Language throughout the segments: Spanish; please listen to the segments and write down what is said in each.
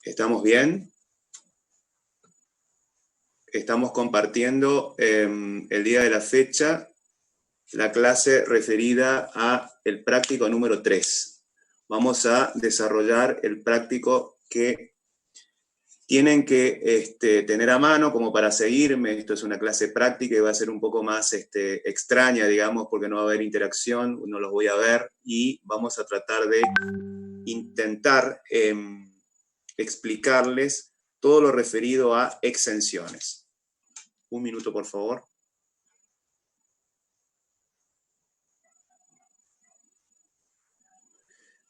¿Estamos bien? Estamos compartiendo el día de la fecha la clase referida a el práctico número 3. Vamos a desarrollar el práctico que tienen que tener a mano como para seguirme. Esto es una clase práctica y va a ser un poco más extraña, digamos, porque no va a haber interacción, no los voy a ver y vamos a tratar de intentar explicarles todo lo referido a exenciones. Un minuto, por favor.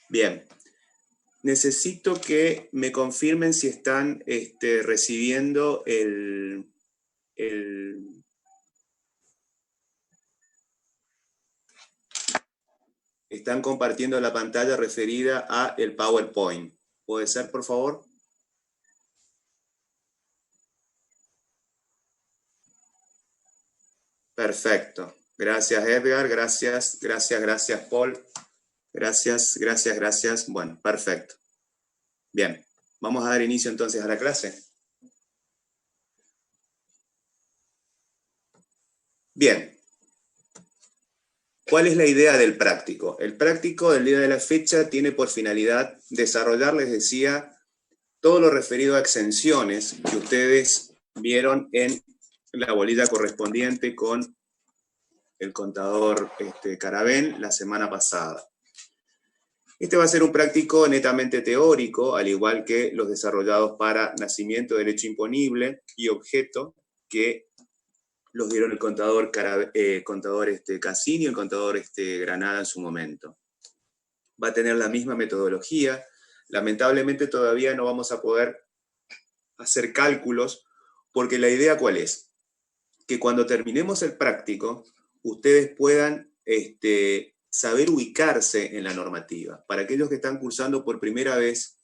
Bien. Necesito que me confirmen si están recibiendo están compartiendo la pantalla referida a el PowerPoint. ¿Puede ser, por favor? Perfecto. Gracias, Edgar. Gracias, Paul. Gracias. Bueno, perfecto. Bien, vamos a dar inicio entonces a la clase. Bien. ¿Cuál es la idea del práctico? El práctico del día de la fecha tiene por finalidad desarrollar, les decía, todo lo referido a exenciones que ustedes vieron en la bolilla correspondiente con el contador Caravén la semana pasada. Este va a ser un práctico netamente teórico, al igual que los desarrollados para nacimiento, derecho imponible y objeto, que los dieron el contador Cassini y el contador Granada en su momento. Va a tener la misma metodología. Lamentablemente todavía no vamos a poder hacer cálculos, porque la idea ¿cuál es? Que cuando terminemos el práctico, ustedes puedan saber ubicarse en la normativa. Para aquellos que están cursando por primera vez,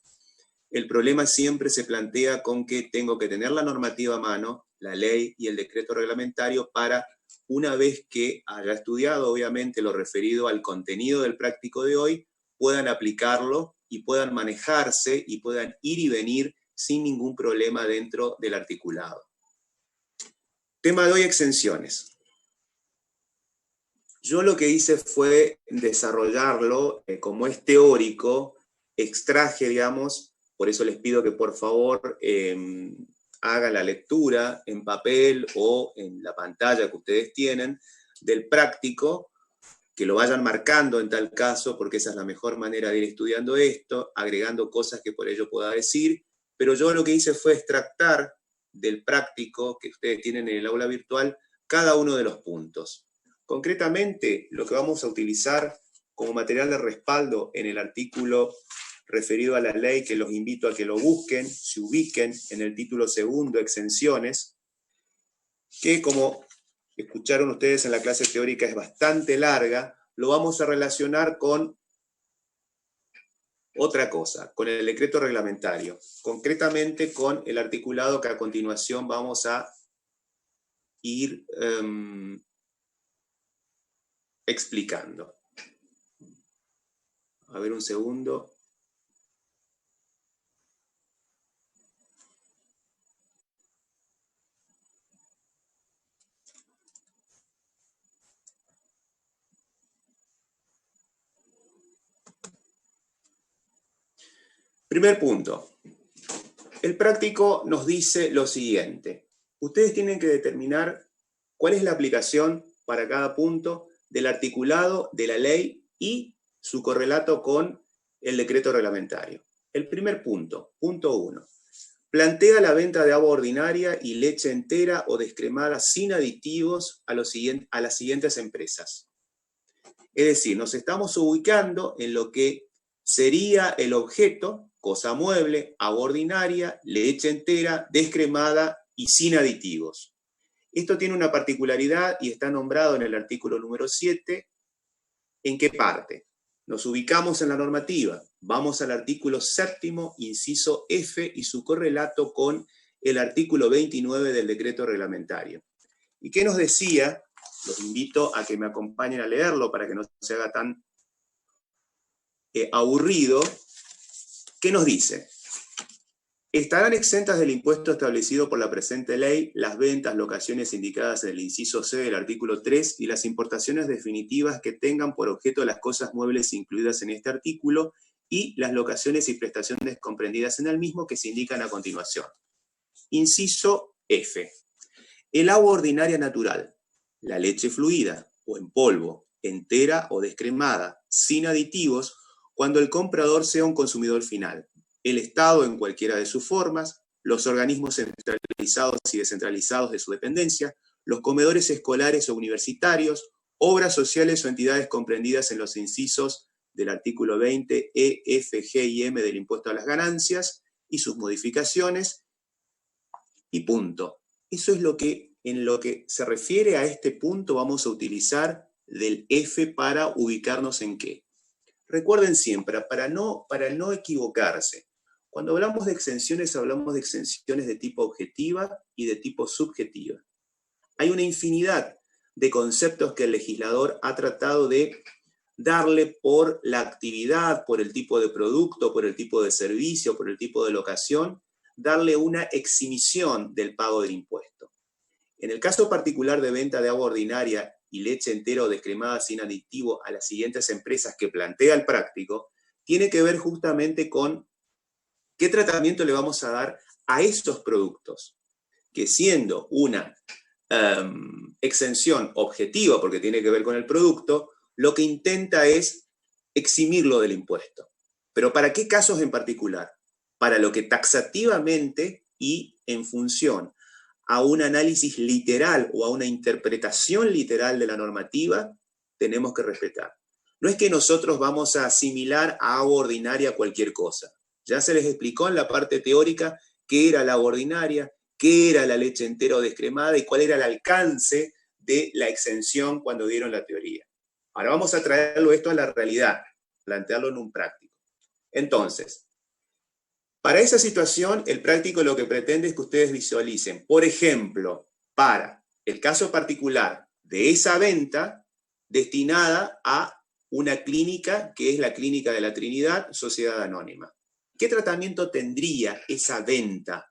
el problema siempre se plantea con que tengo que tener la normativa a mano, la ley y el decreto reglamentario, para una vez que haya estudiado, obviamente, lo referido al contenido del práctico de hoy, puedan aplicarlo y puedan manejarse y puedan ir y venir sin ningún problema dentro del articulado. Tema de hoy, exenciones. Yo lo que hice fue desarrollarlo, como es teórico, extraje, digamos, por eso les pido que por favor hagan la lectura en papel o en la pantalla que ustedes tienen del práctico, que lo vayan marcando en tal caso, porque esa es la mejor manera de ir estudiando esto, agregando cosas que por ello pueda decir, pero yo lo que hice fue extractar del práctico que ustedes tienen en el aula virtual cada uno de los puntos. Concretamente, lo que vamos a utilizar como material de respaldo en el artículo referido a la ley, que los invito a que lo busquen, se ubiquen en el título segundo, exenciones, que como escucharon ustedes en la clase teórica es bastante larga, lo vamos a relacionar con otra cosa, con el decreto reglamentario, concretamente con el articulado que a continuación vamos a ir explicando. A ver un segundo. Primer punto. El práctico nos dice lo siguiente. Ustedes tienen que determinar cuál es la aplicación para cada punto del articulado de la ley y su correlato con el decreto reglamentario. El primer punto, punto 1. Plantea la venta de agua ordinaria y leche entera o descremada sin aditivos a las siguientes empresas. Es decir, nos estamos ubicando en lo que sería el objeto, cosa mueble, agua ordinaria, leche entera, descremada y sin aditivos. Esto tiene una particularidad y está nombrado en el artículo número 7. ¿En qué parte? Nos ubicamos en la normativa. Vamos al artículo 7º, inciso F, y su correlato con el artículo 29 del decreto reglamentario. ¿Y qué nos decía? Los invito a que me acompañen a leerlo para que no se haga tan aburrido. ¿Qué nos dice? Estarán exentas del impuesto establecido por la presente ley las ventas, locaciones indicadas en el inciso C del artículo 3 y las importaciones definitivas que tengan por objeto las cosas muebles incluidas en este artículo y las locaciones y prestaciones comprendidas en el mismo que se indican a continuación. Inciso F. El agua ordinaria natural, la leche fluida o en polvo, entera o descremada, sin aditivos, cuando el comprador sea un consumidor final. El Estado en cualquiera de sus formas, los organismos centralizados y descentralizados de su dependencia, los comedores escolares o universitarios, obras sociales o entidades comprendidas en los incisos del artículo 20 E, F, G y M del impuesto a las ganancias y sus modificaciones, y punto. Eso es lo que, en lo que se refiere a este punto, vamos a utilizar del F para ubicarnos en qué. Recuerden siempre, para no equivocarse, cuando hablamos de exenciones de tipo objetiva y de tipo subjetiva. Hay una infinidad de conceptos que el legislador ha tratado de darle por la actividad, por el tipo de producto, por el tipo de servicio, por el tipo de locación, darle una exhibición del pago del impuesto. En el caso particular de venta de agua ordinaria y leche entera o descremada sin aditivo a las siguientes empresas que plantea el práctico, tiene que ver justamente con qué tratamiento le vamos a dar a estos productos, que siendo una exención objetiva, porque tiene que ver con el producto, lo que intenta es eximirlo del impuesto. ¿Pero para qué casos en particular? Para lo que taxativamente y en función a un análisis literal o a una interpretación literal de la normativa, tenemos que respetar. No es que nosotros vamos a asimilar a agua ordinaria cualquier cosa. Ya se les explicó en la parte teórica qué era la agua ordinaria, qué era la leche entera o descremada y cuál era el alcance de la exención cuando dieron la teoría. Ahora vamos a traerlo esto a la realidad, plantearlo en un práctico. Entonces, para esa situación, el práctico lo que pretende es que ustedes visualicen, por ejemplo, para el caso particular de esa venta destinada a una clínica que es la Clínica de la Trinidad, Sociedad Anónima. ¿Qué tratamiento tendría esa venta?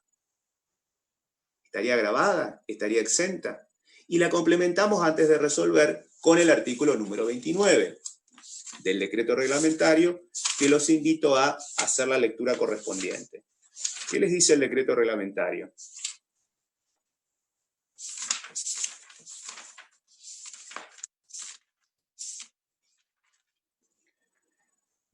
¿Estaría gravada? ¿Estaría exenta? Y la complementamos antes de resolver con el artículo número 29 del decreto reglamentario, que los invito a hacer la lectura correspondiente. ¿Qué les dice el decreto reglamentario?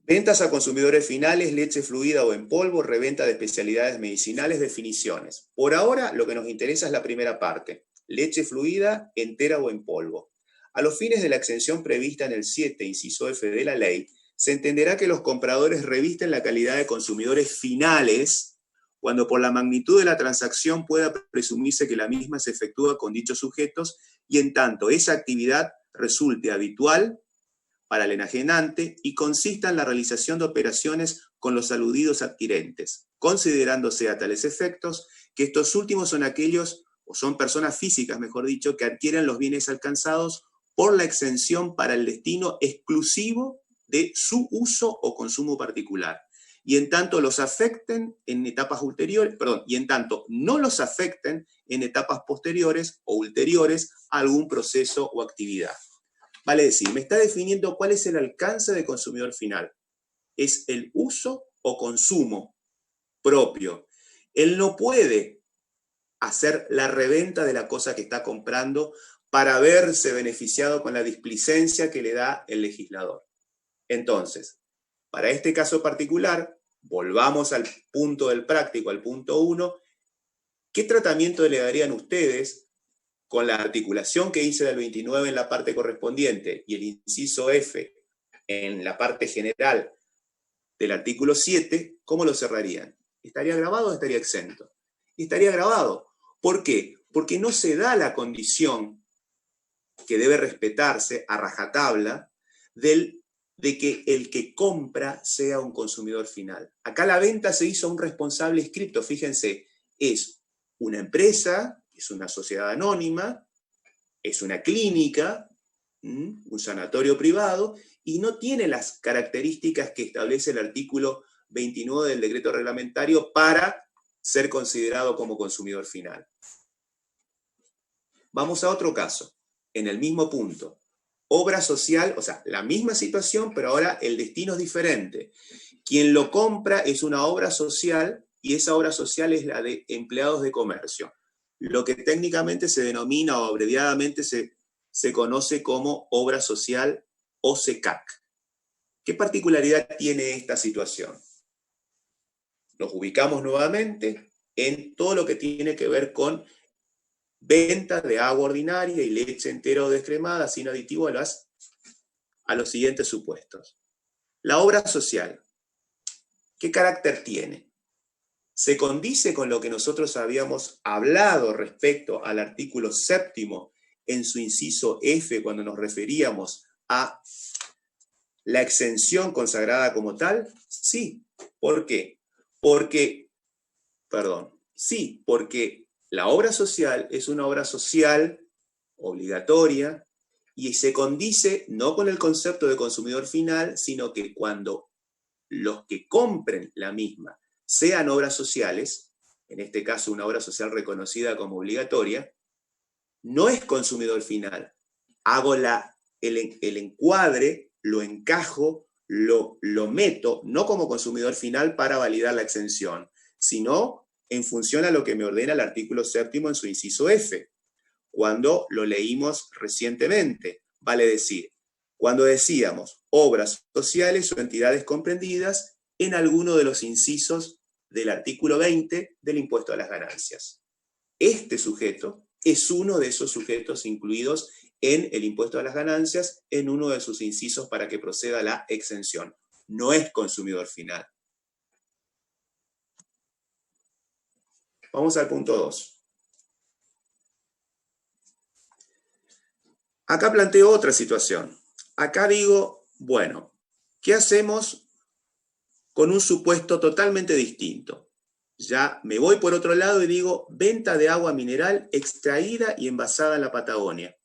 Ventas a consumidores finales, leche fluida o en polvo, reventa de especialidades medicinales, definiciones. Por ahora, lo que nos interesa es la primera parte. Leche fluida, entera o en polvo. A los fines de la exención prevista en el 7, inciso F de la ley, se entenderá que los compradores revisten la calidad de consumidores finales cuando por la magnitud de la transacción pueda presumirse que la misma se efectúa con dichos sujetos y en tanto esa actividad resulte habitual para el enajenante y consista en la realización de operaciones con los aludidos adquirentes, considerándose a tales efectos que estos últimos son aquellos, o son personas físicas, mejor dicho, que adquieren los bienes alcanzados por la exención para el destino exclusivo de su uso o consumo particular. Y en tanto los afecten en etapas ulteriores, y en tanto no los afecten en etapas posteriores o ulteriores a algún proceso o actividad. Vale decir, me está definiendo cuál es el alcance del consumidor final. Es el uso o consumo propio. Él no puede hacer la reventa de la cosa que está comprando para verse beneficiado con la displicencia que le da el legislador. Entonces, para este caso particular, volvamos al punto del práctico, al punto 1, ¿qué tratamiento le darían ustedes con la articulación que hice del 29 en la parte correspondiente y el inciso F en la parte general del artículo 7, ¿cómo lo cerrarían? ¿Estaría grabado o estaría exento? Estaría grabado. ¿Por qué? Porque no se da la condición que debe respetarse a rajatabla de que el que compra sea un consumidor final. Acá la venta se hizo a un responsable inscripto, fíjense, es una empresa, es una sociedad anónima, es una clínica, un sanatorio privado, y no tiene las características que establece el artículo 29 del decreto reglamentario para ser considerado como consumidor final. Vamos a otro caso, en el mismo punto. Obra social, o sea, la misma situación, pero ahora el destino es diferente. Quien lo compra es una obra social y esa obra social es la de empleados de comercio. Lo que técnicamente se denomina o abreviadamente se conoce como obra social o SECAC. ¿Qué particularidad tiene esta situación? Nos ubicamos nuevamente en todo lo que tiene que ver con venta de agua ordinaria y leche entera o descremada sin aditivo a los siguientes supuestos. La obra social, ¿qué carácter tiene? Se condice con lo que nosotros habíamos hablado respecto al artículo 7º en su inciso F cuando nos referíamos a la exención consagrada como tal. Sí. ¿Por qué? Porque la obra social es una obra social obligatoria y se condice no con el concepto de consumidor final, sino que cuando los que compren la misma sean obras sociales, en este caso una obra social reconocida como obligatoria, no es consumidor final. Hago el encuadre, lo encajo, lo meto, no como consumidor final para validar la exención, sino en función a lo que me ordena el artículo 7º en su inciso F, cuando lo leímos recientemente. Vale decir, cuando decíamos obras sociales o entidades comprendidas en alguno de los incisos del artículo 20 del impuesto a las ganancias. Este sujeto es uno de esos sujetos incluidos en el impuesto a las ganancias en uno de sus incisos para que proceda la exención. No es consumidor final. Vamos al punto 2. Acá planteo otra situación. Acá digo, bueno, ¿qué hacemos con un supuesto totalmente distinto? Ya me voy por otro lado y digo, venta de agua mineral extraída y envasada en la Patagonia.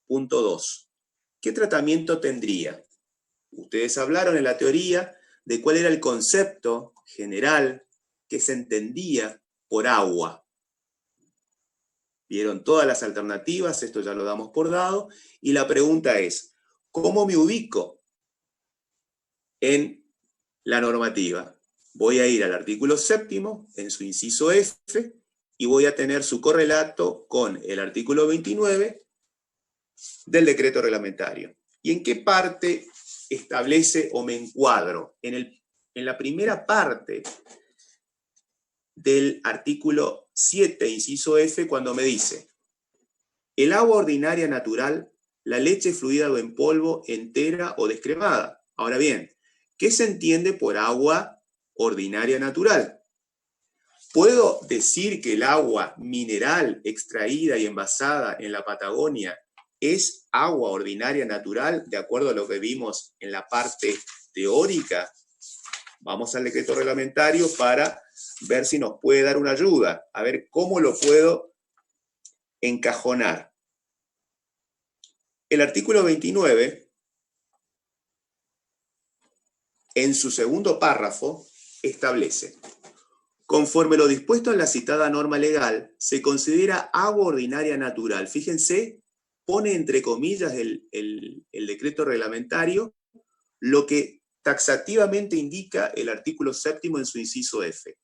Punto 2. ¿Qué tratamiento tendría? Ustedes hablaron en la teoría de cuál era el concepto general que se entendía por agua. Vieron todas las alternativas, esto ya lo damos por dado, y la pregunta es, ¿cómo me ubico en la normativa? Voy a ir al artículo 7º, en su inciso F, y voy a tener su correlato con el artículo 29 del decreto reglamentario. ¿Y en qué parte establece o me encuadro? En la primera parte del artículo 7, inciso F, cuando me dice, el agua ordinaria natural, la leche fluida o en polvo, entera o descremada. Ahora bien, ¿qué se entiende por agua ordinaria natural? ¿Puedo decir que el agua mineral extraída y envasada en la Patagonia es agua ordinaria natural, de acuerdo a lo que vimos en la parte teórica? Vamos al decreto reglamentario para ver si nos puede dar una ayuda, a ver cómo lo puedo encajonar. El artículo 29, en su segundo párrafo, establece: conforme lo dispuesto en la citada norma legal, se considera agua ordinaria natural. Fíjense, pone entre comillas el decreto reglamentario lo que taxativamente indica el artículo 7º en su inciso F.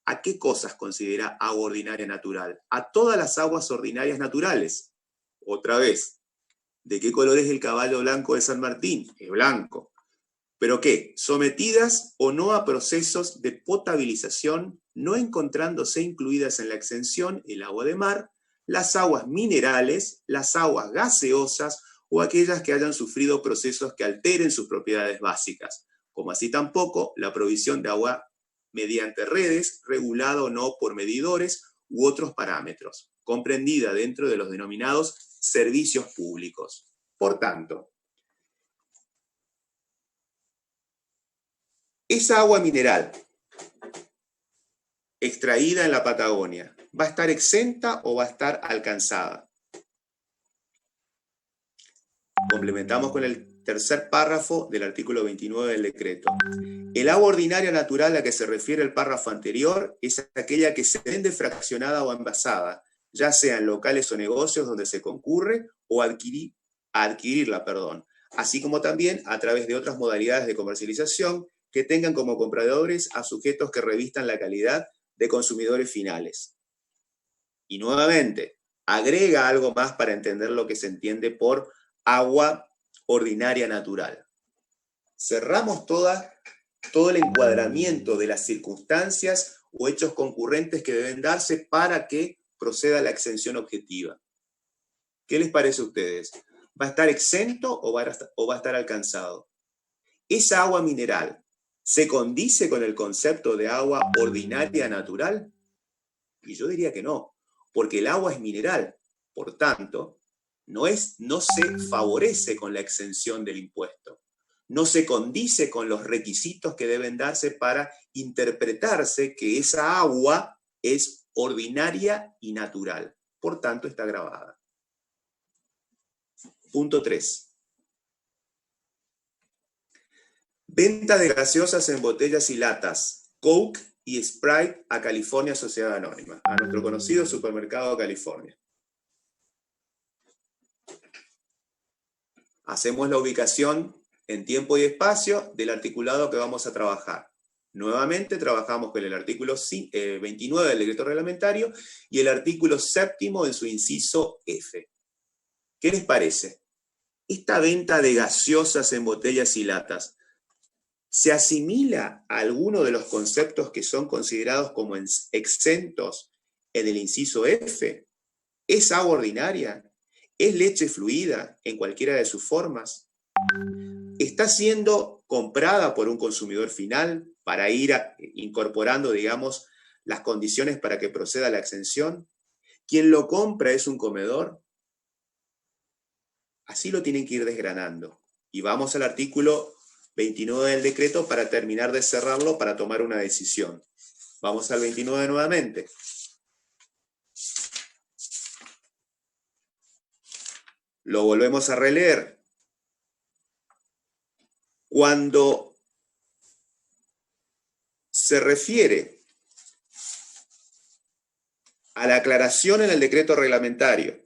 ¿A qué cosas considera agua ordinaria natural? A todas las aguas ordinarias naturales. Otra vez, ¿de qué color es el caballo blanco de San Martín? Es blanco. ¿Pero qué? Sometidas o no a procesos de potabilización, no encontrándose incluidas en la exención el agua de mar, las aguas minerales, las aguas gaseosas o aquellas que hayan sufrido procesos que alteren sus propiedades básicas, como así tampoco la provisión de agua mediante redes, regulada o no por medidores u otros parámetros, comprendida dentro de los denominados servicios públicos. Por tanto, esa agua mineral extraída en la Patagonia, ¿va a estar exenta o va a estar alcanzada? Complementamos con el tercer párrafo del artículo 29 del decreto. El agua ordinaria natural a la que se refiere el párrafo anterior es aquella que se vende fraccionada o envasada, ya sea en locales o negocios donde se concurre o adquirirla, así como también a través de otras modalidades de comercialización que tengan como compradores a sujetos que revistan la calidad de consumidores finales. Y nuevamente, agrega algo más para entender lo que se entiende por agua ordinaria natural. Cerramos todo el encuadramiento de las circunstancias o hechos concurrentes que deben darse para que proceda la exención objetiva. ¿Qué les parece a ustedes? ¿Va a estar exento o va a estar alcanzado? ¿Esa agua mineral se condice con el concepto de agua ordinaria natural? Y yo diría que no, porque el agua es mineral, por tanto, no se favorece con la exención del impuesto, no se condice con los requisitos que deben darse para interpretarse que esa agua es ordinaria y natural, por tanto está gravada. Punto 3. Venta de gaseosas en botellas y latas, Coke y Sprite a California Sociedad Anónima, a nuestro conocido supermercado California. Hacemos la ubicación en tiempo y espacio del articulado que vamos a trabajar. Nuevamente trabajamos con el artículo 29 del decreto reglamentario y el artículo 7º en su inciso F. ¿Qué les parece? Esta venta de gaseosas en botellas y latas, ¿se asimila a alguno de los conceptos que son considerados como exentos en el inciso F? ¿Es agua ordinaria? ¿Es leche fluida en cualquiera de sus formas? ¿Está siendo comprada por un consumidor final para ir incorporando, digamos, las condiciones para que proceda la exención? ¿Quien lo compra es un comedor? Así lo tienen que ir desgranando. Y vamos al artículo 29 del decreto para terminar de cerrarlo para tomar una decisión. Vamos al 29 nuevamente. Lo volvemos a releer. Cuando se refiere a la aclaración en el decreto reglamentario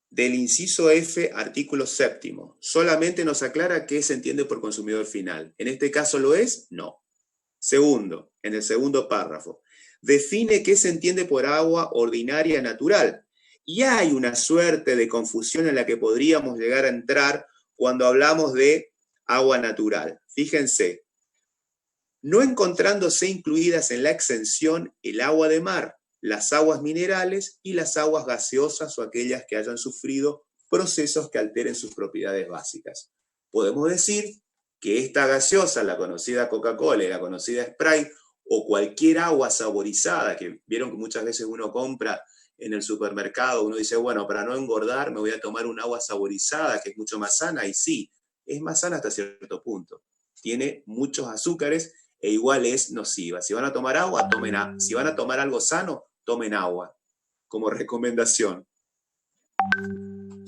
del inciso F, artículo 7º, solamente nos aclara qué se entiende por consumidor final. ¿En este caso lo es? No. Segundo, en el segundo párrafo, define qué se entiende por agua ordinaria natural. Y hay una suerte de confusión en la que podríamos llegar a entrar cuando hablamos de agua natural. Fíjense, no encontrándose incluidas en la exención el agua de mar, las aguas minerales y las aguas gaseosas o aquellas que hayan sufrido procesos que alteren sus propiedades básicas. Podemos decir que esta gaseosa, la conocida Coca-Cola y la conocida Sprite, o cualquier agua saborizada, que vieron que muchas veces uno compra en el supermercado, uno dice, bueno, para no engordar me voy a tomar un agua saborizada que es mucho más sana, y sí, es más sana hasta cierto punto. Tiene muchos azúcares e igual es nociva. Si van a tomar agua, tomen agua. Si van a tomar algo sano, tomen agua, como recomendación.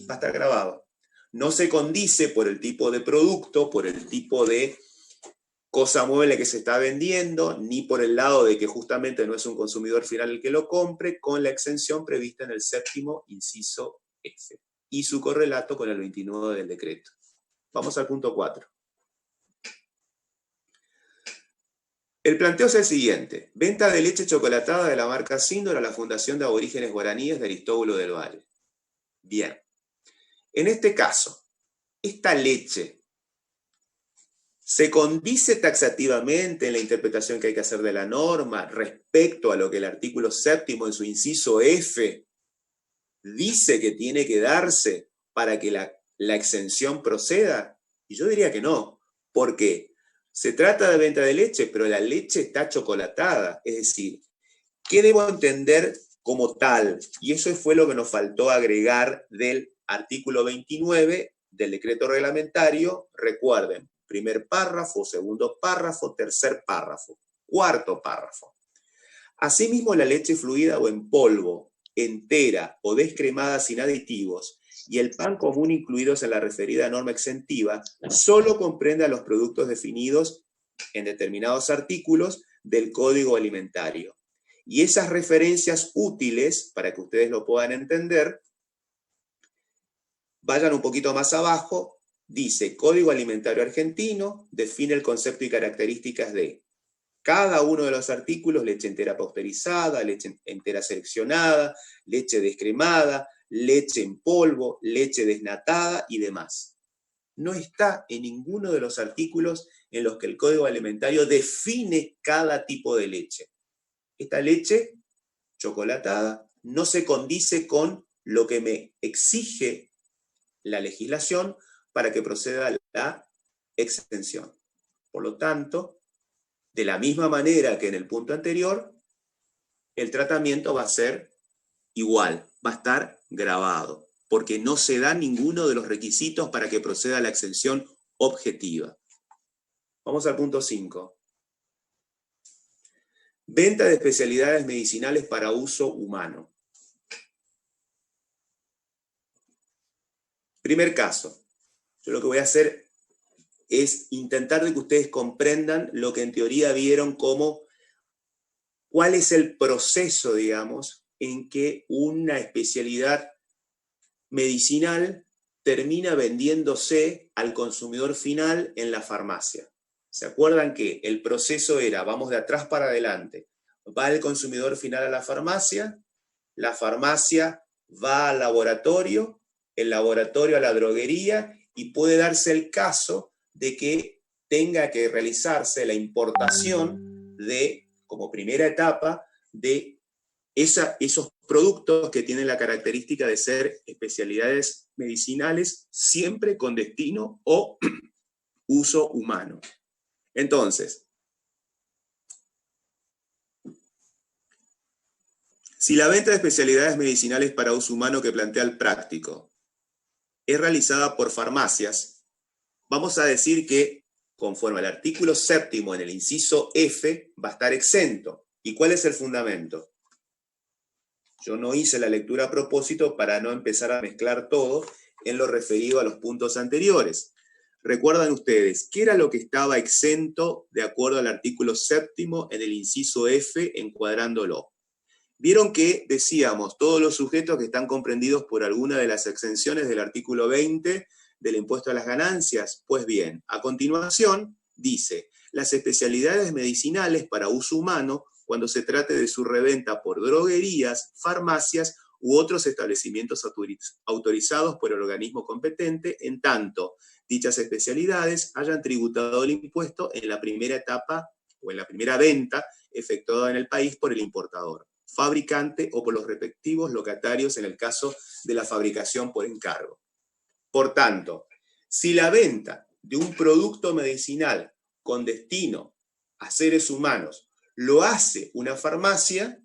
Va a estar grabado. No se condice por el tipo de producto, por el tipo de cosa mueble que se está vendiendo, ni por el lado de que justamente no es un consumidor final el que lo compre, con la exención prevista en el 7º inciso F. Y su correlato con el 29 del decreto. Vamos al punto 4. El planteo es el siguiente. Venta de leche chocolatada de la marca Síndor a la Fundación de Aborígenes Guaraníes de Aristóbulo del Valle. Bien. En este caso, esta leche se condice taxativamente en la interpretación que hay que hacer de la norma respecto a lo que el artículo 7º en su inciso F dice que tiene que darse para que la exención proceda. Y yo diría que no. ¿Por qué? Se trata de venta de leche, pero la leche está chocolatada. Es decir, ¿qué debo entender como tal? Y eso fue lo que nos faltó agregar del artículo 29 del decreto reglamentario. Recuerden, primer párrafo, segundo párrafo, tercer párrafo, cuarto párrafo. Asimismo, la leche fluida o en polvo, entera o descremada sin aditivos, y el pan común incluidos en la referida norma exentiva solo comprende a los productos definidos en determinados artículos del Código Alimentario. Y esas referencias útiles, para que ustedes lo puedan entender, vayan un poquito más abajo, dice Código Alimentario Argentino, define el concepto y características de cada uno de los artículos: leche entera pasteurizada, leche entera seleccionada, leche descremada, leche en polvo, leche desnatada y demás. No está en ninguno de los artículos en los que el Código Alimentario define cada tipo de leche. Esta leche chocolatada no se condice con lo que me exige la legislación para que proceda la exención. Por lo tanto, de la misma manera que en el punto anterior, el tratamiento va a ser igual, va a estar grabado, porque no se da ninguno de los requisitos para que proceda la exención objetiva. Vamos al punto 5. Venta de especialidades medicinales para uso humano. Primer caso. Yo lo que voy a hacer es intentar de que ustedes comprendan lo que en teoría vieron como cuál es el proceso, digamos, en que una especialidad medicinal termina vendiéndose al consumidor final en la farmacia. ¿Se acuerdan que el proceso era, vamos de atrás para adelante, va el consumidor final a la farmacia va al laboratorio, el laboratorio a la droguería, y puede darse el caso de que tenga que realizarse la importación de, como primera etapa, de esos productos que tienen la característica de ser especialidades medicinales, siempre con destino o uso humano. Entonces, si la venta de especialidades medicinales para uso humano que plantea el práctico es realizada por farmacias, vamos a decir que, conforme al artículo 7º en el inciso F, va a estar exento. ¿Y cuál es el fundamento? Yo no hice la lectura a propósito para no empezar a mezclar todo en lo referido a los puntos anteriores. Recuerdan ustedes, ¿qué era lo que estaba exento de acuerdo al artículo 7º en el inciso F, encuadrándolo? Vieron que decíamos todos los sujetos que están comprendidos por alguna de las exenciones del artículo 20 del impuesto a las ganancias. Pues bien, a continuación dice, las especialidades medicinales para uso humano cuando se trate de su reventa por droguerías, farmacias u otros establecimientos autorizados por el organismo competente, en tanto dichas especialidades hayan tributado el impuesto en la primera etapa o en la primera venta efectuada en el país por el importador, fabricante o por los respectivos locatarios en el caso de la fabricación por encargo. Por tanto, si la venta de un producto medicinal con destino a seres humanos lo hace una farmacia,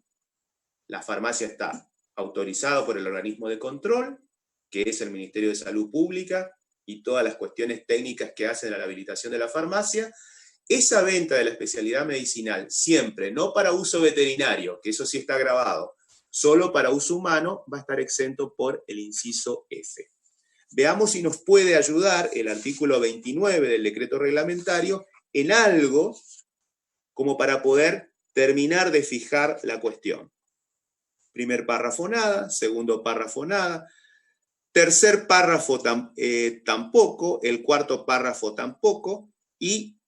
la farmacia está autorizada por el organismo de control, que es el Ministerio de Salud Pública, y todas las cuestiones técnicas que hacen a la habilitación de la farmacia. Esa venta de la especialidad medicinal, siempre, no para uso veterinario, que eso sí está grabado, solo para uso humano, va a estar exento por el inciso F. Veamos si nos puede ayudar el artículo 29 del decreto reglamentario en algo como para poder terminar de fijar la cuestión. Primer párrafo nada, segundo párrafo nada, tercer párrafo tampoco, el cuarto párrafo tampoco, y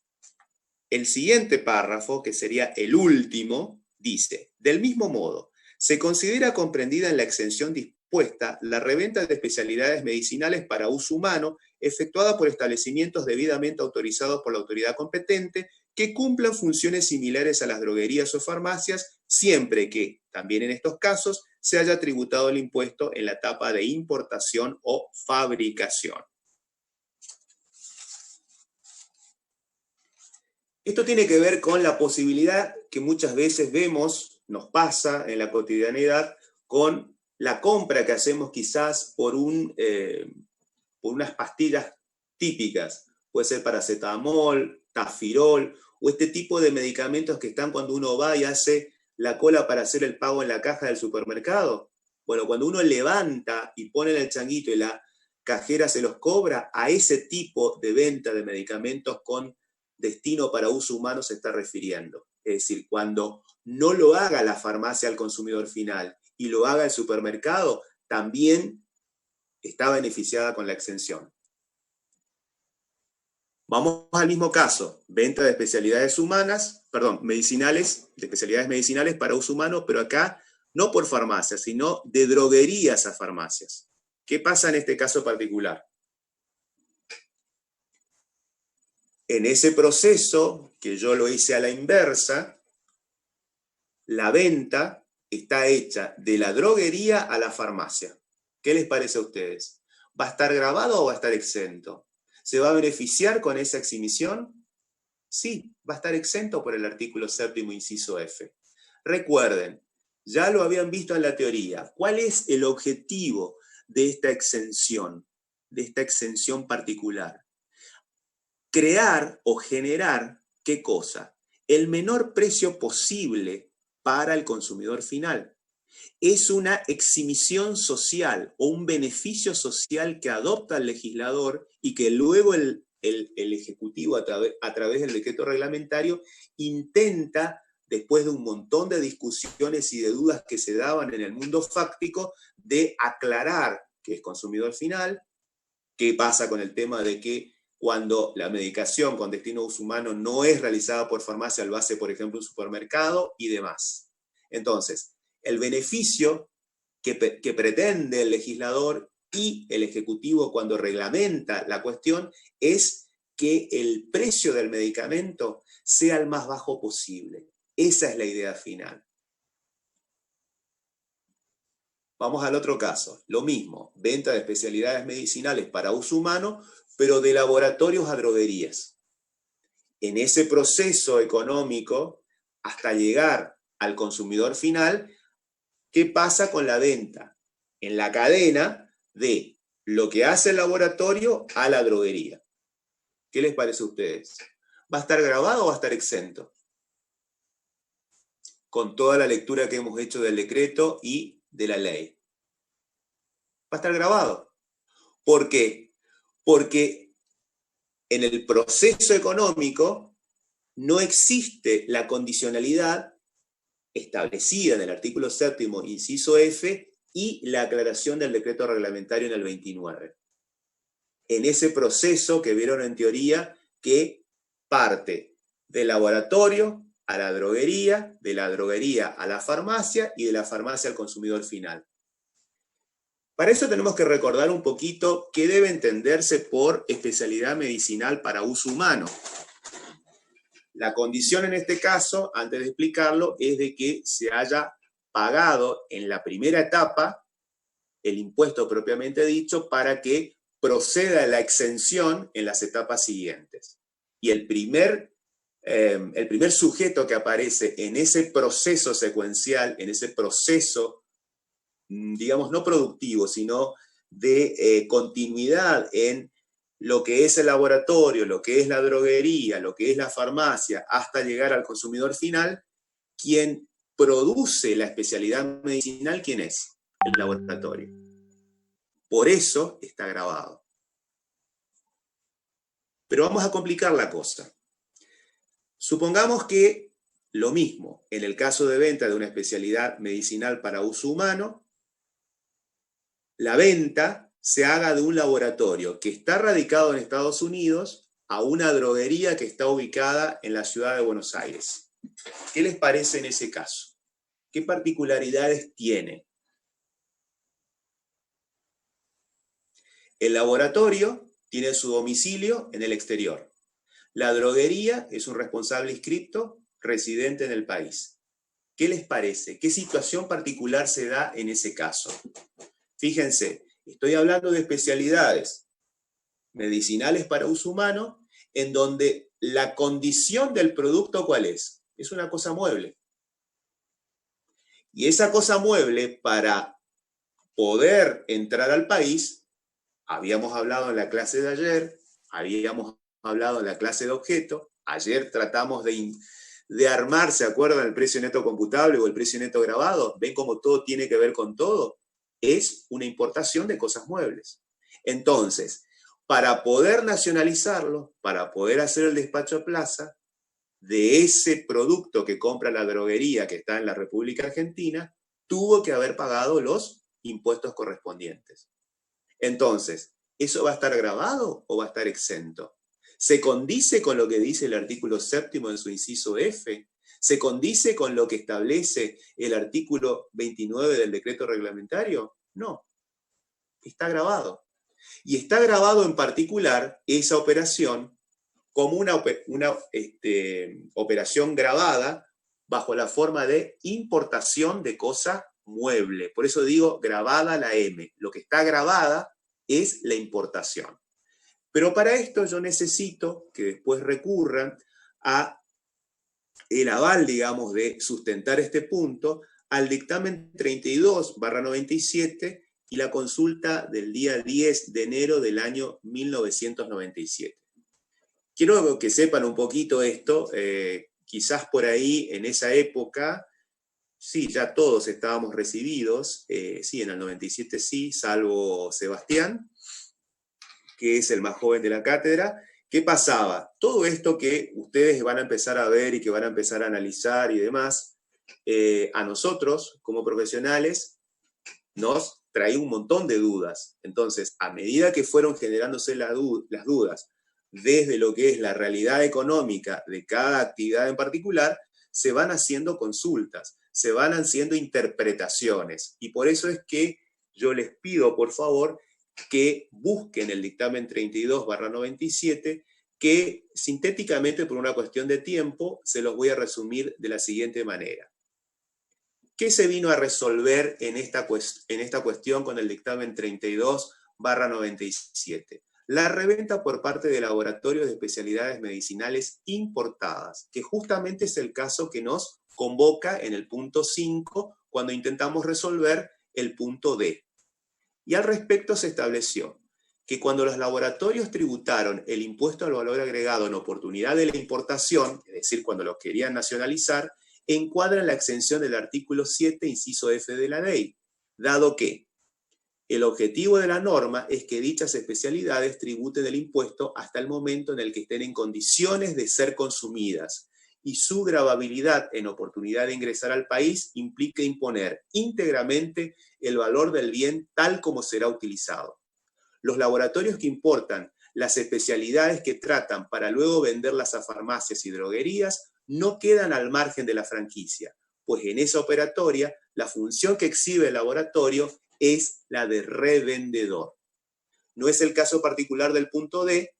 el siguiente párrafo, que sería el último, dice, del mismo modo, se considera comprendida en la exención dispuesta la reventa de especialidades medicinales para uso humano efectuada por establecimientos debidamente autorizados por la autoridad competente que cumplan funciones similares a las droguerías o farmacias, siempre que, también en estos casos, se haya tributado el impuesto en la etapa de importación o fabricación. Esto tiene que ver con la posibilidad que muchas veces vemos, nos pasa en la cotidianidad, con la compra que hacemos quizás por unas pastillas típicas. Puede ser paracetamol, tafirol, o este tipo de medicamentos que están cuando uno va y hace la cola para hacer el pago en la caja del supermercado. Bueno, cuando uno levanta y pone en el changuito y la cajera se los cobra, a ese tipo de venta de medicamentos con destino para uso humano se está refiriendo. Es decir, cuando no lo haga la farmacia al consumidor final y lo haga el supermercado, también está beneficiada con la exención. Vamos al mismo caso, venta de especialidades humanas, perdón, medicinales, de especialidades medicinales para uso humano, pero acá no por farmacias, sino de droguerías a farmacias. ¿Qué pasa en este caso particular? En ese proceso, que yo lo hice a la inversa, la venta está hecha de la droguería a la farmacia. ¿Qué les parece a ustedes? ¿Va a estar grabado o va a estar exento? ¿Se va a beneficiar con esa exhibición? Sí, va a estar exento por el artículo 7º, inciso F. Recuerden, ya lo habían visto en la teoría. ¿Cuál es el objetivo de esta exención particular? Crear o generar, ¿qué cosa? El menor precio posible para el consumidor final. Es una exhibición social o un beneficio social que adopta el legislador y que luego el Ejecutivo a través del decreto reglamentario intenta, después de un montón de discusiones y de dudas que se daban en el mundo fáctico, de aclarar qué es consumidor final, qué pasa con el tema de que cuando la medicación con destino a uso humano no es realizada por farmacia, lo hace, por ejemplo, un supermercado y demás. Entonces, el beneficio que pretende el legislador y el Ejecutivo cuando reglamenta la cuestión es que el precio del medicamento sea el más bajo posible. Esa es la idea final. Vamos al otro caso. Lo mismo, venta de especialidades medicinales para uso humano, pero de laboratorios a droguerías. En ese proceso económico, hasta llegar al consumidor final, ¿qué pasa con la venta? En la cadena de lo que hace el laboratorio a la droguería. ¿Qué les parece a ustedes? ¿Va a estar grabado o va a estar exento? Con toda la lectura que hemos hecho del decreto y de la ley. Va a estar grabado. ¿Por qué? Porque en el proceso económico no existe la condicionalidad establecida en el artículo 7º, inciso F, y la aclaración del decreto reglamentario en el 29. En ese proceso que vieron en teoría que parte del laboratorio a la droguería, de la droguería a la farmacia y de la farmacia al consumidor final. Para eso tenemos que recordar un poquito qué debe entenderse por especialidad medicinal para uso humano. La condición en este caso, antes de explicarlo, es de que se haya pagado en la primera etapa el impuesto propiamente dicho para que proceda la exención en las etapas siguientes. Y el primer sujeto que aparece en ese proceso secuencial, en ese proceso, digamos, no productivo, sino de continuidad en lo que es el laboratorio, lo que es la droguería, lo que es la farmacia, hasta llegar al consumidor final, quien produce la especialidad medicinal, ¿quién es? El laboratorio. Por eso está grabado. Pero vamos a complicar la cosa. Supongamos que lo mismo, en el caso de venta de una especialidad medicinal para uso humano, la venta se haga de un laboratorio que está radicado en Estados Unidos a una droguería que está ubicada en la ciudad de Buenos Aires. ¿Qué les parece en ese caso? ¿Qué particularidades tiene? El laboratorio tiene su domicilio en el exterior. La droguería es un responsable inscripto residente en el país. ¿Qué les parece? ¿Qué situación particular se da en ese caso? Fíjense, estoy hablando de especialidades medicinales para uso humano en donde la condición del producto, ¿cuál es? Es una cosa mueble. Y esa cosa mueble, para poder entrar al país, habíamos hablado en la clase de ayer, habíamos hablado en la clase de objeto, ayer tratamos de armar, ¿se acuerdan? El precio neto computable o el precio neto grabado. ¿Ven cómo todo tiene que ver con todo? es una importación de cosas muebles. Entonces, para poder nacionalizarlo, para poder hacer el despacho a plaza de ese producto que compra la droguería que está en la República Argentina, tuvo que haber pagado los impuestos correspondientes. Entonces, ¿eso va a estar grabado o va a estar exento? ¿Se condice con lo que dice el artículo 7º en su inciso F? ¿Se condice con lo que establece el artículo 29 del decreto reglamentario? No, está grabado. Y está grabado en particular esa operación como una operación grabada bajo la forma de importación de cosa mueble. Por eso digo grabada la M. Lo que está grabada es la importación. Pero para esto yo necesito que después recurran a el aval, digamos, de sustentar este punto al dictamen 32/97 y la consulta del día 10 de enero del año 1997. Quiero que sepan un poquito esto, quizás por ahí en esa época, sí, ya todos estábamos recibidos, sí, en el 97 sí, salvo Sebastián, que es el más joven de la cátedra. ¿Qué pasaba? Todo esto que ustedes van a empezar a ver y que van a empezar a analizar y demás, a nosotros como profesionales nos traía un montón de dudas. Entonces, a medida que fueron generándose las dudas desde lo que es la realidad económica de cada actividad en particular, se van haciendo consultas, se van haciendo interpretaciones. Y por eso es que yo les pido, por favor, que busquen el dictamen 32/97, que sintéticamente, por una cuestión de tiempo, se los voy a resumir de la siguiente manera. ¿Qué se vino a resolver en esta cuestión con el dictamen 32/97? La reventa por parte de laboratorios de especialidades medicinales importadas, que justamente es el caso que nos convoca en el punto 5 cuando intentamos resolver el punto D. Y al respecto se estableció que cuando los laboratorios tributaron el impuesto al valor agregado en oportunidad de la importación, es decir, cuando lo querían nacionalizar, encuadran la exención del artículo 7, inciso F de la ley, dado que el objetivo de la norma es que dichas especialidades tributen el impuesto hasta el momento en el que estén en condiciones de ser consumidas, y su gravabilidad en oportunidad de ingresar al país implica imponer íntegramente el valor del bien tal como será utilizado. Los laboratorios que importan las especialidades que tratan para luego venderlas a farmacias y droguerías no quedan al margen de la franquicia, pues en esa operatoria la función que exhibe el laboratorio es la de revendedor. No es el caso particular del punto D,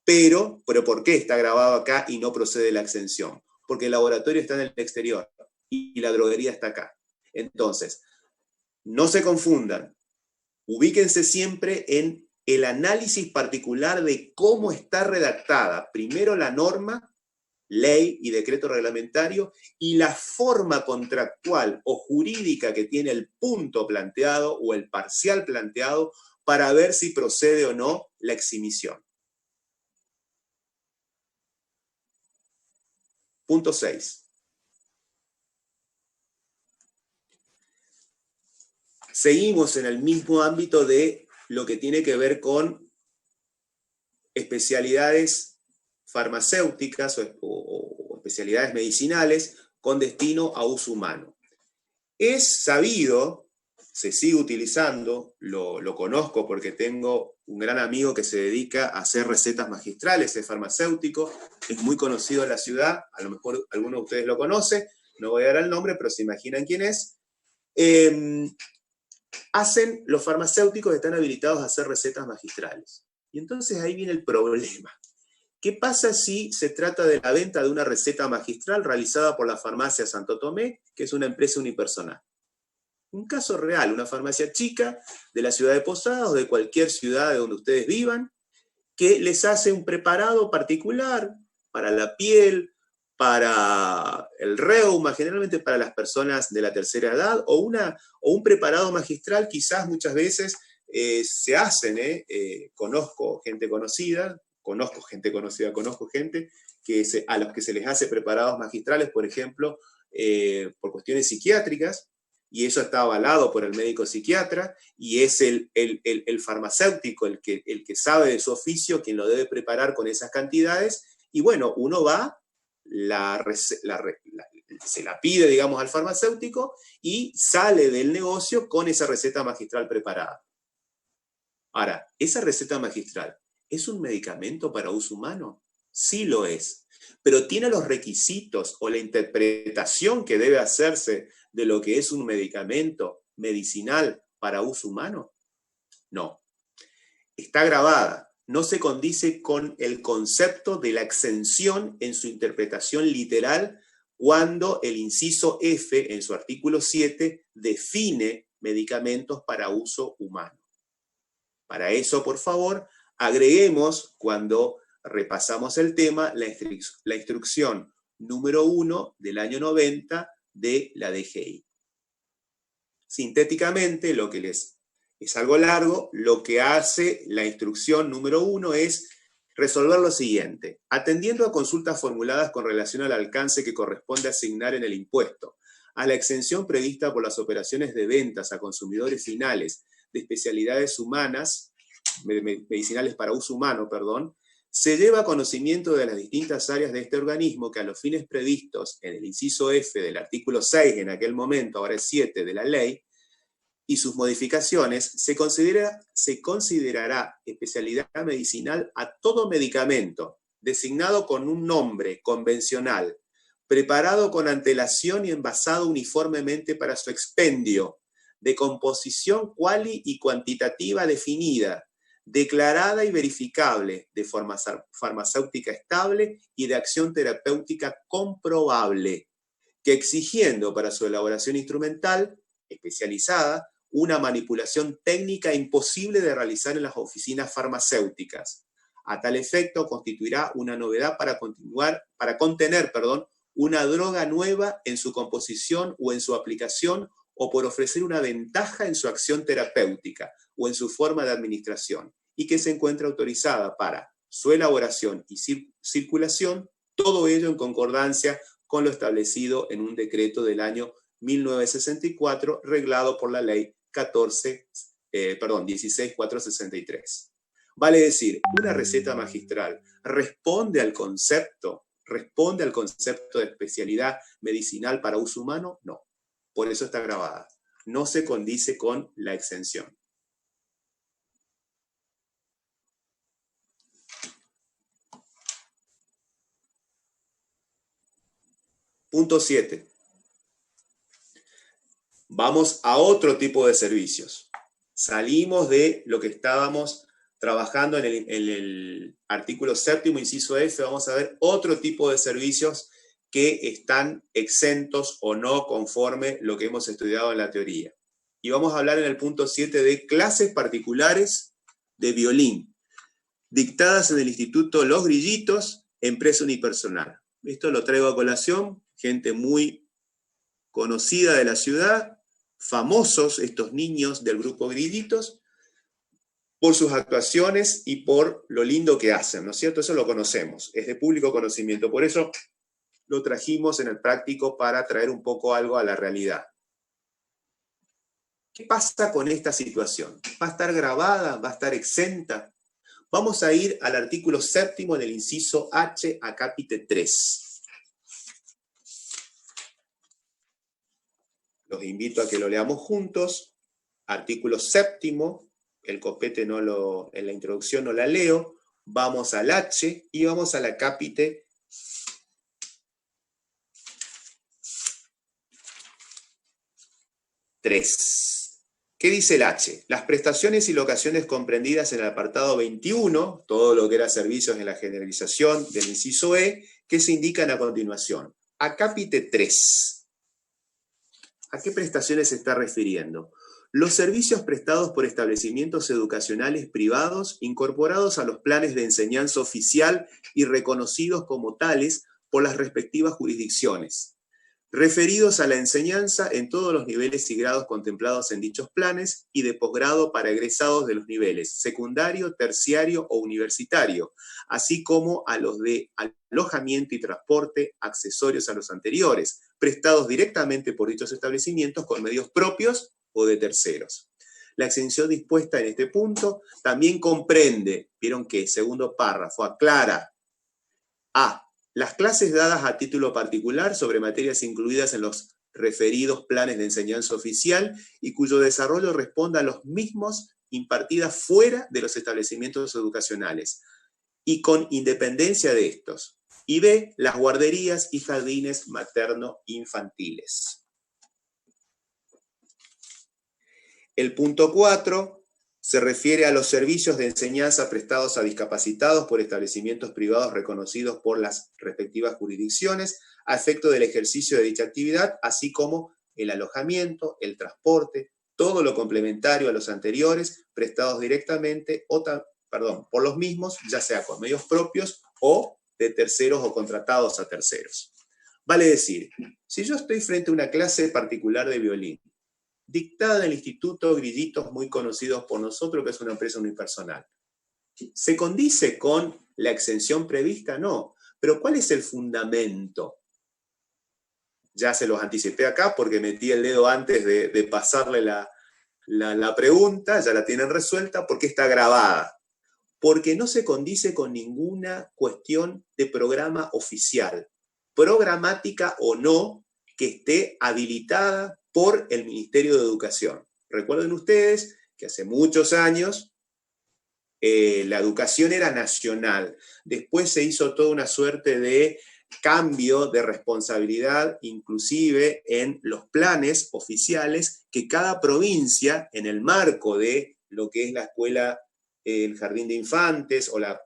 pero ¿por qué está grabado acá y no procede la exención? Porque el laboratorio está en el exterior y la droguería está acá. Entonces, no se confundan, ubíquense siempre en el análisis particular de cómo está redactada primero la norma, ley y decreto reglamentario, y la forma contractual o jurídica que tiene el punto planteado o el parcial planteado para ver si procede o no la exhibición. Punto 6. Seguimos en el mismo ámbito de lo que tiene que ver con especialidades farmacéuticas o especialidades medicinales con destino a uso humano. Es sabido, se sigue utilizando, lo conozco porque tengo un gran amigo que se dedica a hacer recetas magistrales, es farmacéutico, es muy conocido en la ciudad, a lo mejor alguno de ustedes lo conoce, no voy a dar el nombre, pero se imaginan quién es. Los farmacéuticos están habilitados a hacer recetas magistrales. Y entonces ahí viene el problema. ¿Qué pasa si se trata de la venta de una receta magistral realizada por la farmacia Santo Tomé, que es una empresa unipersonal? Un caso real, una farmacia chica de la ciudad de Posadas o de cualquier ciudad de donde ustedes vivan, que les hace un preparado particular para la piel, para el reuma, generalmente para las personas de la tercera edad, o un preparado magistral, quizás muchas veces se hacen, conozco gente conocida a los que se les hace preparados magistrales, por ejemplo, por cuestiones psiquiátricas, y eso está avalado por el médico psiquiatra, y es el farmacéutico el que sabe de su oficio quien lo debe preparar con esas cantidades, y bueno, uno va, se la pide, digamos, al farmacéutico y sale del negocio con esa receta magistral preparada. Ahora, ¿esa receta magistral es un medicamento para uso humano? Sí lo es, pero ¿tiene los requisitos o la interpretación que debe hacerse de lo que es un medicamento medicinal para uso humano? No. Está grabada, no se condice con el concepto de la exención en su interpretación literal cuando el inciso F, en su artículo 7, define medicamentos para uso humano. Para eso, por favor, agreguemos, cuando repasamos el tema, la instrucción número 1 del año 90 de la DGI. Sintéticamente, lo que es algo largo, lo que hace la instrucción número 1 es resolver lo siguiente. Atendiendo a consultas formuladas con relación al alcance que corresponde asignar en el impuesto, a la exención prevista por las operaciones de ventas a consumidores finales de especialidades humanas, medicinales para uso humano, perdón, se lleva conocimiento de las distintas áreas de este organismo que a los fines previstos en el inciso F del artículo 6, en aquel momento, ahora es 7, de la ley, y sus modificaciones, se considerará especialidad medicinal a todo medicamento designado con un nombre convencional, preparado con antelación y envasado uniformemente para su expendio, de composición cuali y cuantitativa definida, declarada y verificable, de forma farmacéutica estable y de acción terapéutica comprobable, que exigiendo para su elaboración instrumental especializada una manipulación técnica imposible de realizar en las oficinas farmacéuticas. A tal efecto, constituirá una novedad para contener una droga nueva en su composición o en su aplicación, o por ofrecer una ventaja en su acción terapéutica o en su forma de administración, y que se encuentra autorizada para su elaboración y circulación, todo ello en concordancia con lo establecido en un decreto del año 1964, reglado por la ley 16463. Vale decir, una receta magistral responde al concepto de especialidad medicinal para uso humano. No, por eso está grabada. No se condice con la exención. Punto 7. Vamos a otro tipo de servicios. Salimos de lo que estábamos trabajando en el artículo 7º, inciso F, vamos a ver otro tipo de servicios que están exentos o no conforme lo que hemos estudiado en la teoría. Y vamos a hablar en el punto 7 de clases particulares de violín, dictadas en el Instituto Los Grillitos, empresa unipersonal. Esto lo traigo a colación, gente muy conocida de la ciudad, famosos estos niños del grupo Grillitos, por sus actuaciones y por lo lindo que hacen, ¿no es cierto? Eso lo conocemos, es de público conocimiento, por eso lo trajimos en el práctico para traer un poco algo a la realidad. ¿Qué pasa con esta situación? ¿Va a estar grabada? ¿Va a estar exenta? Vamos a ir al artículo 7º en el inciso H, acápite 3. Los invito a que lo leamos juntos. Artículo 7º, el copete en la introducción no la leo. Vamos al H y vamos al acápite 3. ¿Qué dice el H? Las prestaciones y locaciones comprendidas en el apartado 21, todo lo que era servicios en la generalización del inciso E, que se indican a continuación. Acápite 3. ¿A qué prestaciones se está refiriendo? Los servicios prestados por establecimientos educacionales privados incorporados a los planes de enseñanza oficial y reconocidos como tales por las respectivas jurisdicciones, referidos a la enseñanza en todos los niveles y grados contemplados en dichos planes y de posgrado para egresados de los niveles secundario, terciario o universitario, así como a los de alojamiento y transporte accesorios a los anteriores, prestados directamente por dichos establecimientos con medios propios o de terceros. La exención dispuesta en este punto también comprende, vieron que segundo párrafo, aclara a las clases dadas a título particular sobre materias incluidas en los referidos planes de enseñanza oficial y cuyo desarrollo responda a los mismos impartidas fuera de los establecimientos educacionales y con independencia de estos. Y B, las guarderías y jardines materno-infantiles. El punto 4 se refiere a los servicios de enseñanza prestados a discapacitados por establecimientos privados reconocidos por las respectivas jurisdicciones a efecto del ejercicio de dicha actividad, así como el alojamiento, el transporte, todo lo complementario a los anteriores, prestados directamente por los mismos, ya sea con medios propios o de terceros o contratados a terceros. Vale decir, si yo estoy frente a una clase particular de violín, dictada en el Instituto Grillitos, muy conocidos por nosotros, que es una empresa unipersonal, ¿se condice con la exención prevista? No. Pero ¿cuál es el fundamento? Ya se los anticipé acá porque metí el dedo antes de pasarle la pregunta, ya la tienen resuelta, porque está grabada. Porque no se condice con ninguna cuestión de programa oficial, programática o no, que esté habilitada por el Ministerio de Educación. Recuerden ustedes que hace muchos años la educación era nacional. Después se hizo toda una suerte de cambio de responsabilidad, inclusive en los planes oficiales, que cada provincia, en el marco de lo que es la escuela, el jardín de infantes o la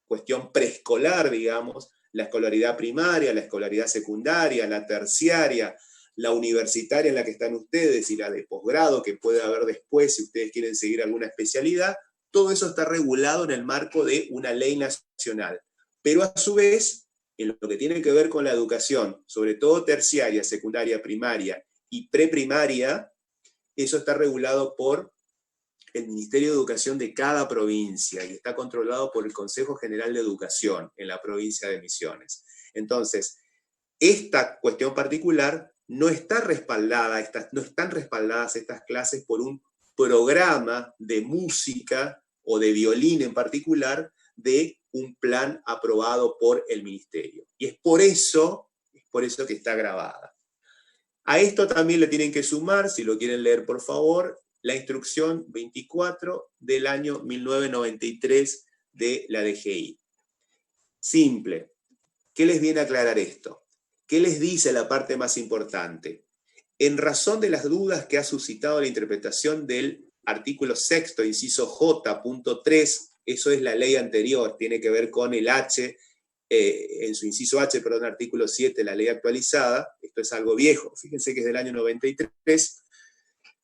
cuestión preescolar, digamos, la escolaridad primaria, la escolaridad secundaria, la terciaria, la universitaria en la que están ustedes y la de posgrado que puede haber después si ustedes quieren seguir alguna especialidad, todo eso está regulado en el marco de una ley nacional. Pero a su vez, en lo que tiene que ver con la educación, sobre todo terciaria, secundaria, primaria y preprimaria, eso está regulado por el Ministerio de Educación de cada provincia y está controlado por el Consejo General de Educación en la provincia de Misiones. Entonces, esta cuestión particular no está respaldada, no están respaldadas estas clases por un programa de música o de violín en particular de un plan aprobado por el Ministerio. Y es por eso que está grabada. A esto también le tienen que sumar, si lo quieren leer por favor, la instrucción 24 del año 1993 de la DGI. Simple. ¿Qué les viene a aclarar esto? ¿Qué les dice la parte más importante? En razón de las dudas que ha suscitado la interpretación del artículo 6, inciso J.3, eso es la ley anterior, tiene que ver con el H, en su inciso H, perdón, artículo 7, la ley actualizada, esto es algo viejo, fíjense que es del año 93,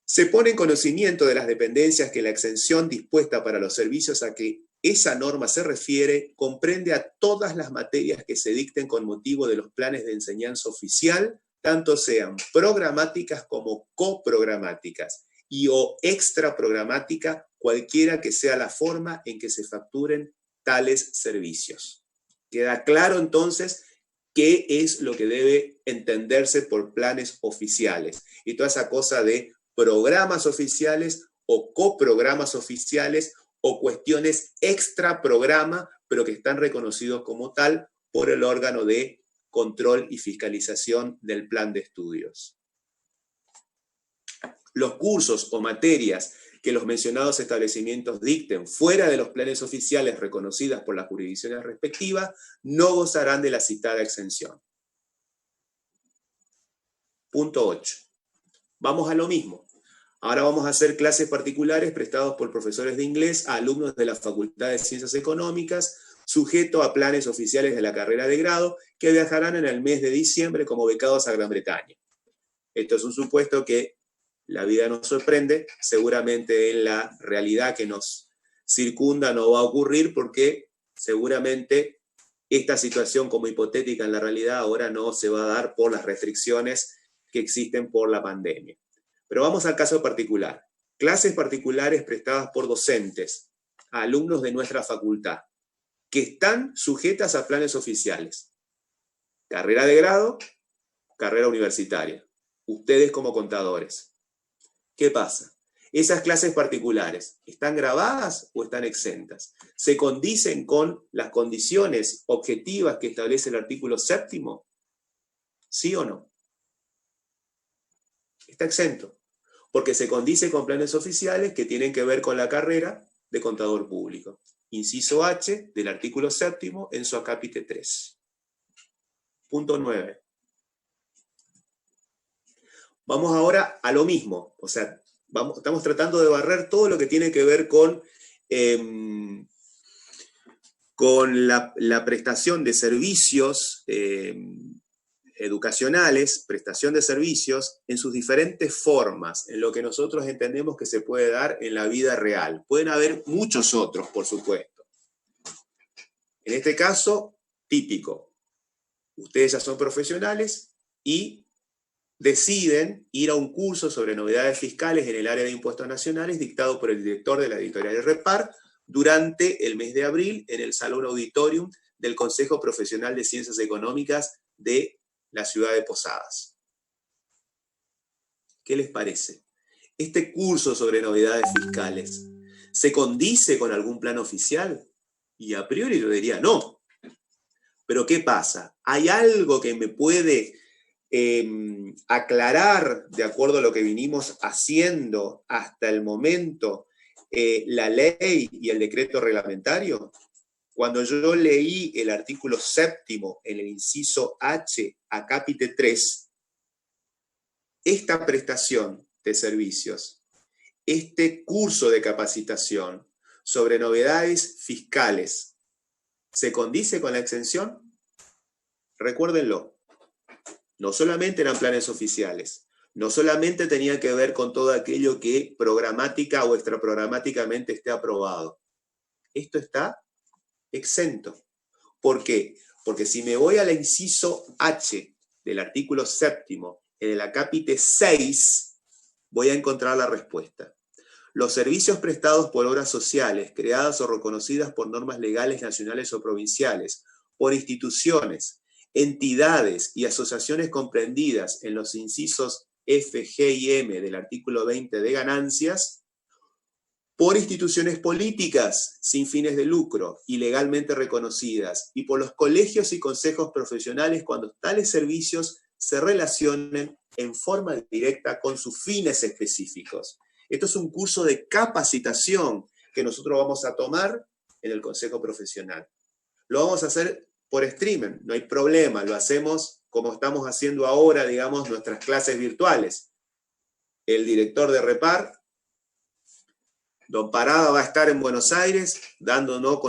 se pone en conocimiento de las dependencias que la exención dispuesta para los servicios a que esa norma se refiere comprende a todas las materias que se dicten con motivo de los planes de enseñanza oficial, tanto sean programáticas como coprogramáticas, y o extraprogramática, cualquiera que sea la forma en que se facturen tales servicios. Queda claro entonces qué es lo que debe entenderse por planes oficiales, y toda esa cosa de programas oficiales o coprogramas oficiales o cuestiones extra programa, pero que están reconocidos como tal por el órgano de control y fiscalización del plan de estudios. Los cursos o materias que los mencionados establecimientos dicten fuera de los planes oficiales reconocidas por las jurisdicciones respectivas no gozarán de la citada exención. Punto 8. Vamos a lo mismo. Ahora vamos a hacer clases particulares prestados por profesores de inglés a alumnos de la Facultad de Ciencias Económicas, sujeto a planes oficiales de la carrera de grado, que viajarán en el mes de diciembre como becados a Gran Bretaña. Esto es un supuesto que la vida nos sorprende, seguramente en la realidad que nos circunda no va a ocurrir porque seguramente esta situación como hipotética en la realidad ahora no se va a dar por las restricciones que existen por la pandemia. Pero vamos al caso particular. Clases particulares prestadas por docentes a alumnos de nuestra facultad, que están sujetas a planes oficiales. Carrera de grado, carrera universitaria. Ustedes como contadores. ¿Qué pasa? Esas clases particulares, ¿están grabadas o están exentas? ¿Se condicen con las condiciones objetivas que establece el artículo 7º? ¿Sí o no? Está exento, porque se condice con planes oficiales que tienen que ver con la carrera de contador público. Inciso H del artículo 7º en su acápite 3. Punto 9. Vamos ahora a lo mismo, o sea, estamos tratando de barrer todo lo que tiene que ver con la prestación de servicios educacionales, prestación de servicios en sus diferentes formas, en lo que nosotros entendemos que se puede dar en la vida real. Pueden haber muchos otros, por supuesto. En este caso, típico. Ustedes ya son profesionales y deciden ir a un curso sobre novedades fiscales en el área de impuestos nacionales dictado por el director de la editorial Repar durante el mes de abril en el Salón Auditorium del Consejo Profesional de Ciencias Económicas de la ciudad de Posadas. ¿Qué les parece? ¿Este curso sobre novedades fiscales se condice con algún plan oficial? Y a priori yo diría no. Pero ¿qué pasa? ¿Hay algo que me puede aclarar, de acuerdo a lo que vinimos haciendo hasta el momento, la ley y el decreto reglamentario? Cuando yo leí el artículo 7º en el inciso H, acápite 3, esta prestación de servicios, este curso de capacitación sobre novedades fiscales, ¿se condice con la exención? Recuérdenlo. No solamente eran planes oficiales, no solamente tenía que ver con todo aquello que programática o extraprogramáticamente esté aprobado. Esto está exento. ¿Por qué? Porque si me voy al inciso H del artículo 7º, en el acápite 6, voy a encontrar la respuesta. Los servicios prestados por obras sociales, creadas o reconocidas por normas legales nacionales o provinciales, por instituciones, entidades y asociaciones comprendidas en los incisos F, G y M del artículo 20 de ganancias, por instituciones políticas sin fines de lucro y legalmente reconocidas, y por los colegios y consejos profesionales cuando tales servicios se relacionen en forma directa con sus fines específicos. Esto es un curso de capacitación que nosotros vamos a tomar en el Consejo Profesional. Lo vamos a hacer por streaming, no hay problema, lo hacemos como estamos haciendo ahora, digamos, nuestras clases virtuales. El director de Repar, don Parada, va a estar en Buenos Aires dándonos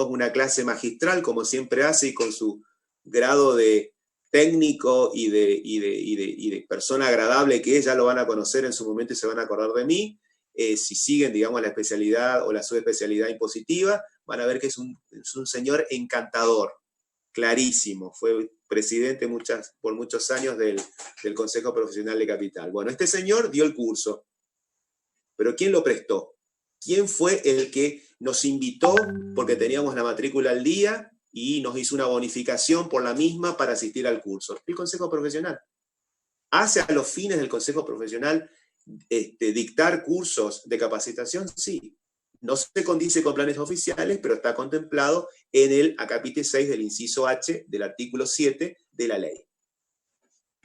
una clase magistral, como siempre hace, y con su grado de técnico y de persona agradable que ya lo van a conocer en su momento y se van a acordar de mí. Si siguen, digamos, la especialidad o la subespecialidad impositiva, van a ver que es un señor encantador, clarísimo. Fue presidente por muchos años del Consejo Profesional de Capital. Bueno, este señor dio el curso, pero ¿quién lo prestó? ¿Quién fue el que nos invitó porque teníamos la matrícula al día y nos hizo una bonificación por la misma para asistir al curso? El Consejo Profesional. ¿Hace a los fines del Consejo Profesional dictar cursos de capacitación? Sí. No se condice con planes oficiales, pero está contemplado en el acápite 6 del inciso H del artículo 7 de la ley.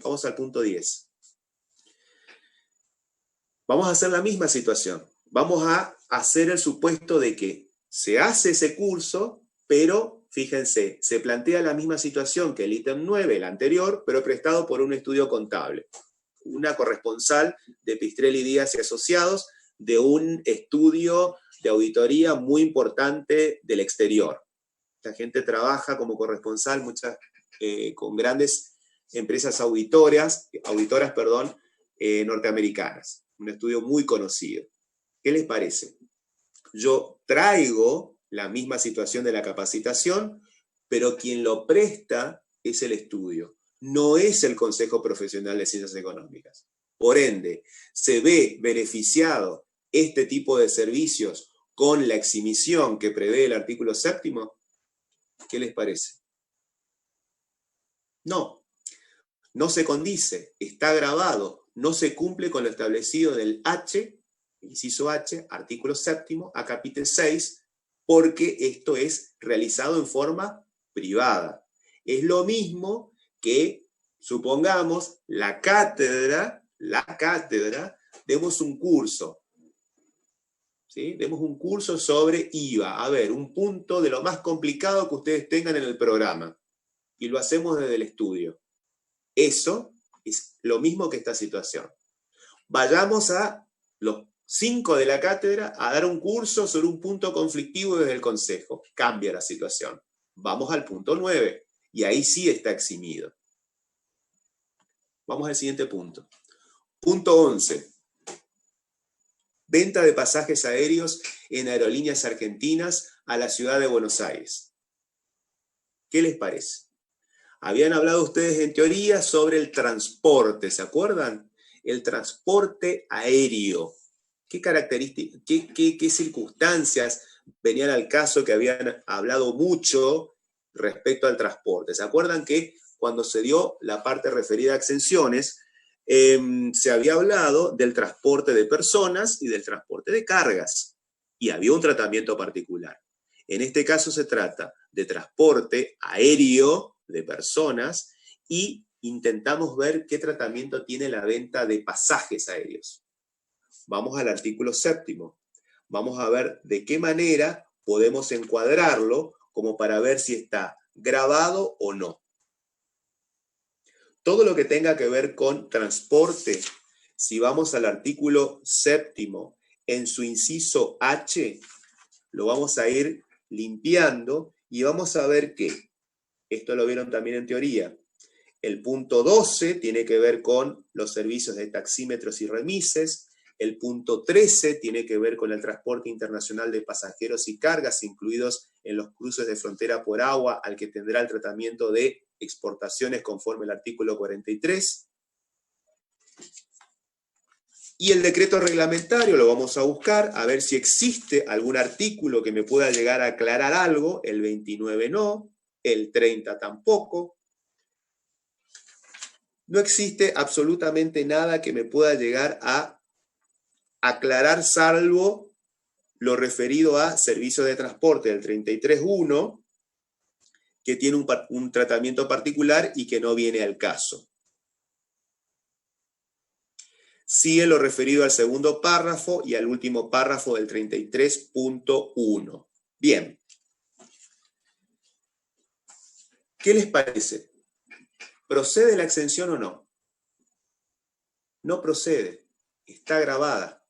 Vamos al punto 10. Vamos a hacer la misma situación. Vamos a hacer el supuesto de que se hace ese curso, pero fíjense, se plantea la misma situación que el ítem 9, el anterior, pero prestado por un estudio contable. Una corresponsal de Pistrelli Díaz y Asociados de un estudio de auditoría muy importante del exterior. La gente trabaja como corresponsal con grandes empresas auditoras, norteamericanas. Un estudio muy conocido. ¿Qué les parece? Yo traigo la misma situación de la capacitación, pero quien lo presta es el estudio, no es el Consejo Profesional de Ciencias Económicas. Por ende, se ve beneficiado este tipo de servicios con la exhibición que prevé el artículo 7º. ¿Qué les parece? No, no se condice, está grabado, no se cumple con lo establecido del H, inciso H, artículo 7º, acápite 6, porque esto es realizado en forma privada. Es lo mismo que, supongamos, la cátedra, demos un curso, ¿sí? Demos un curso sobre IVA, a ver, un punto de lo más complicado que ustedes tengan en el programa, y lo hacemos desde el estudio. Eso es lo mismo que esta situación. Vayamos a los 5 de la cátedra a dar un curso sobre un punto conflictivo desde el consejo. Cambia la situación. Vamos al punto 9, y ahí sí está eximido. Vamos al siguiente punto. Punto 11. Venta de pasajes aéreos en aerolíneas argentinas a la ciudad de Buenos Aires. ¿Qué les parece? Habían hablado ustedes en teoría sobre el transporte, ¿se acuerdan? El transporte aéreo. ¿Qué características, qué circunstancias venían al caso que habían hablado mucho respecto al transporte? ¿Se acuerdan que cuando se dio la parte referida a exenciones, se había hablado del transporte de personas y del transporte de cargas? Y había un tratamiento particular. En este caso se trata de transporte aéreo de personas y intentamos ver qué tratamiento tiene la venta de pasajes aéreos. Vamos al artículo 7º. Vamos a ver de qué manera podemos encuadrarlo como para ver si está grabado o no. Todo lo que tenga que ver con transporte, si vamos al artículo 7º, en su inciso H, lo vamos a ir limpiando y vamos a ver que, esto lo vieron también en teoría, el punto 12 tiene que ver con los servicios de taxímetros y remises, el punto 13 tiene que ver con el transporte internacional de pasajeros y cargas, incluidos en los cruces de frontera por agua, al que tendrá el tratamiento de exportaciones conforme al artículo 43. Y el decreto reglamentario lo vamos a buscar, a ver si existe algún artículo que me pueda llegar a aclarar algo. El 29 no, el 30 tampoco. No existe absolutamente nada que me pueda llegar a aclarar, salvo lo referido a servicios de transporte del 33.1, que tiene un tratamiento particular y que no viene al caso. Sigue lo referido al segundo párrafo y al último párrafo del 33.1. Bien. ¿Qué les parece? ¿Procede la exención o no? No procede. Está grabada.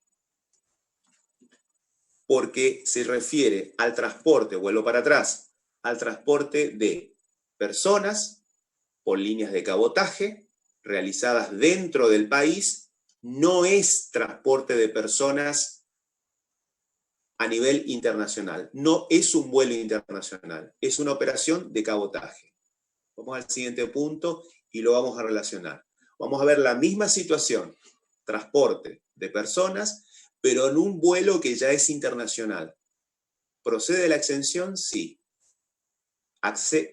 Porque se refiere al transporte, vuelvo para atrás, al transporte de personas por líneas de cabotaje realizadas dentro del país. No es transporte de personas a nivel internacional. No es un vuelo internacional. Es una operación de cabotaje. Vamos al siguiente punto y lo vamos a relacionar. Vamos a ver la misma situación. Transporte de personas, pero en un vuelo que ya es internacional. ¿Procede la exención? Sí.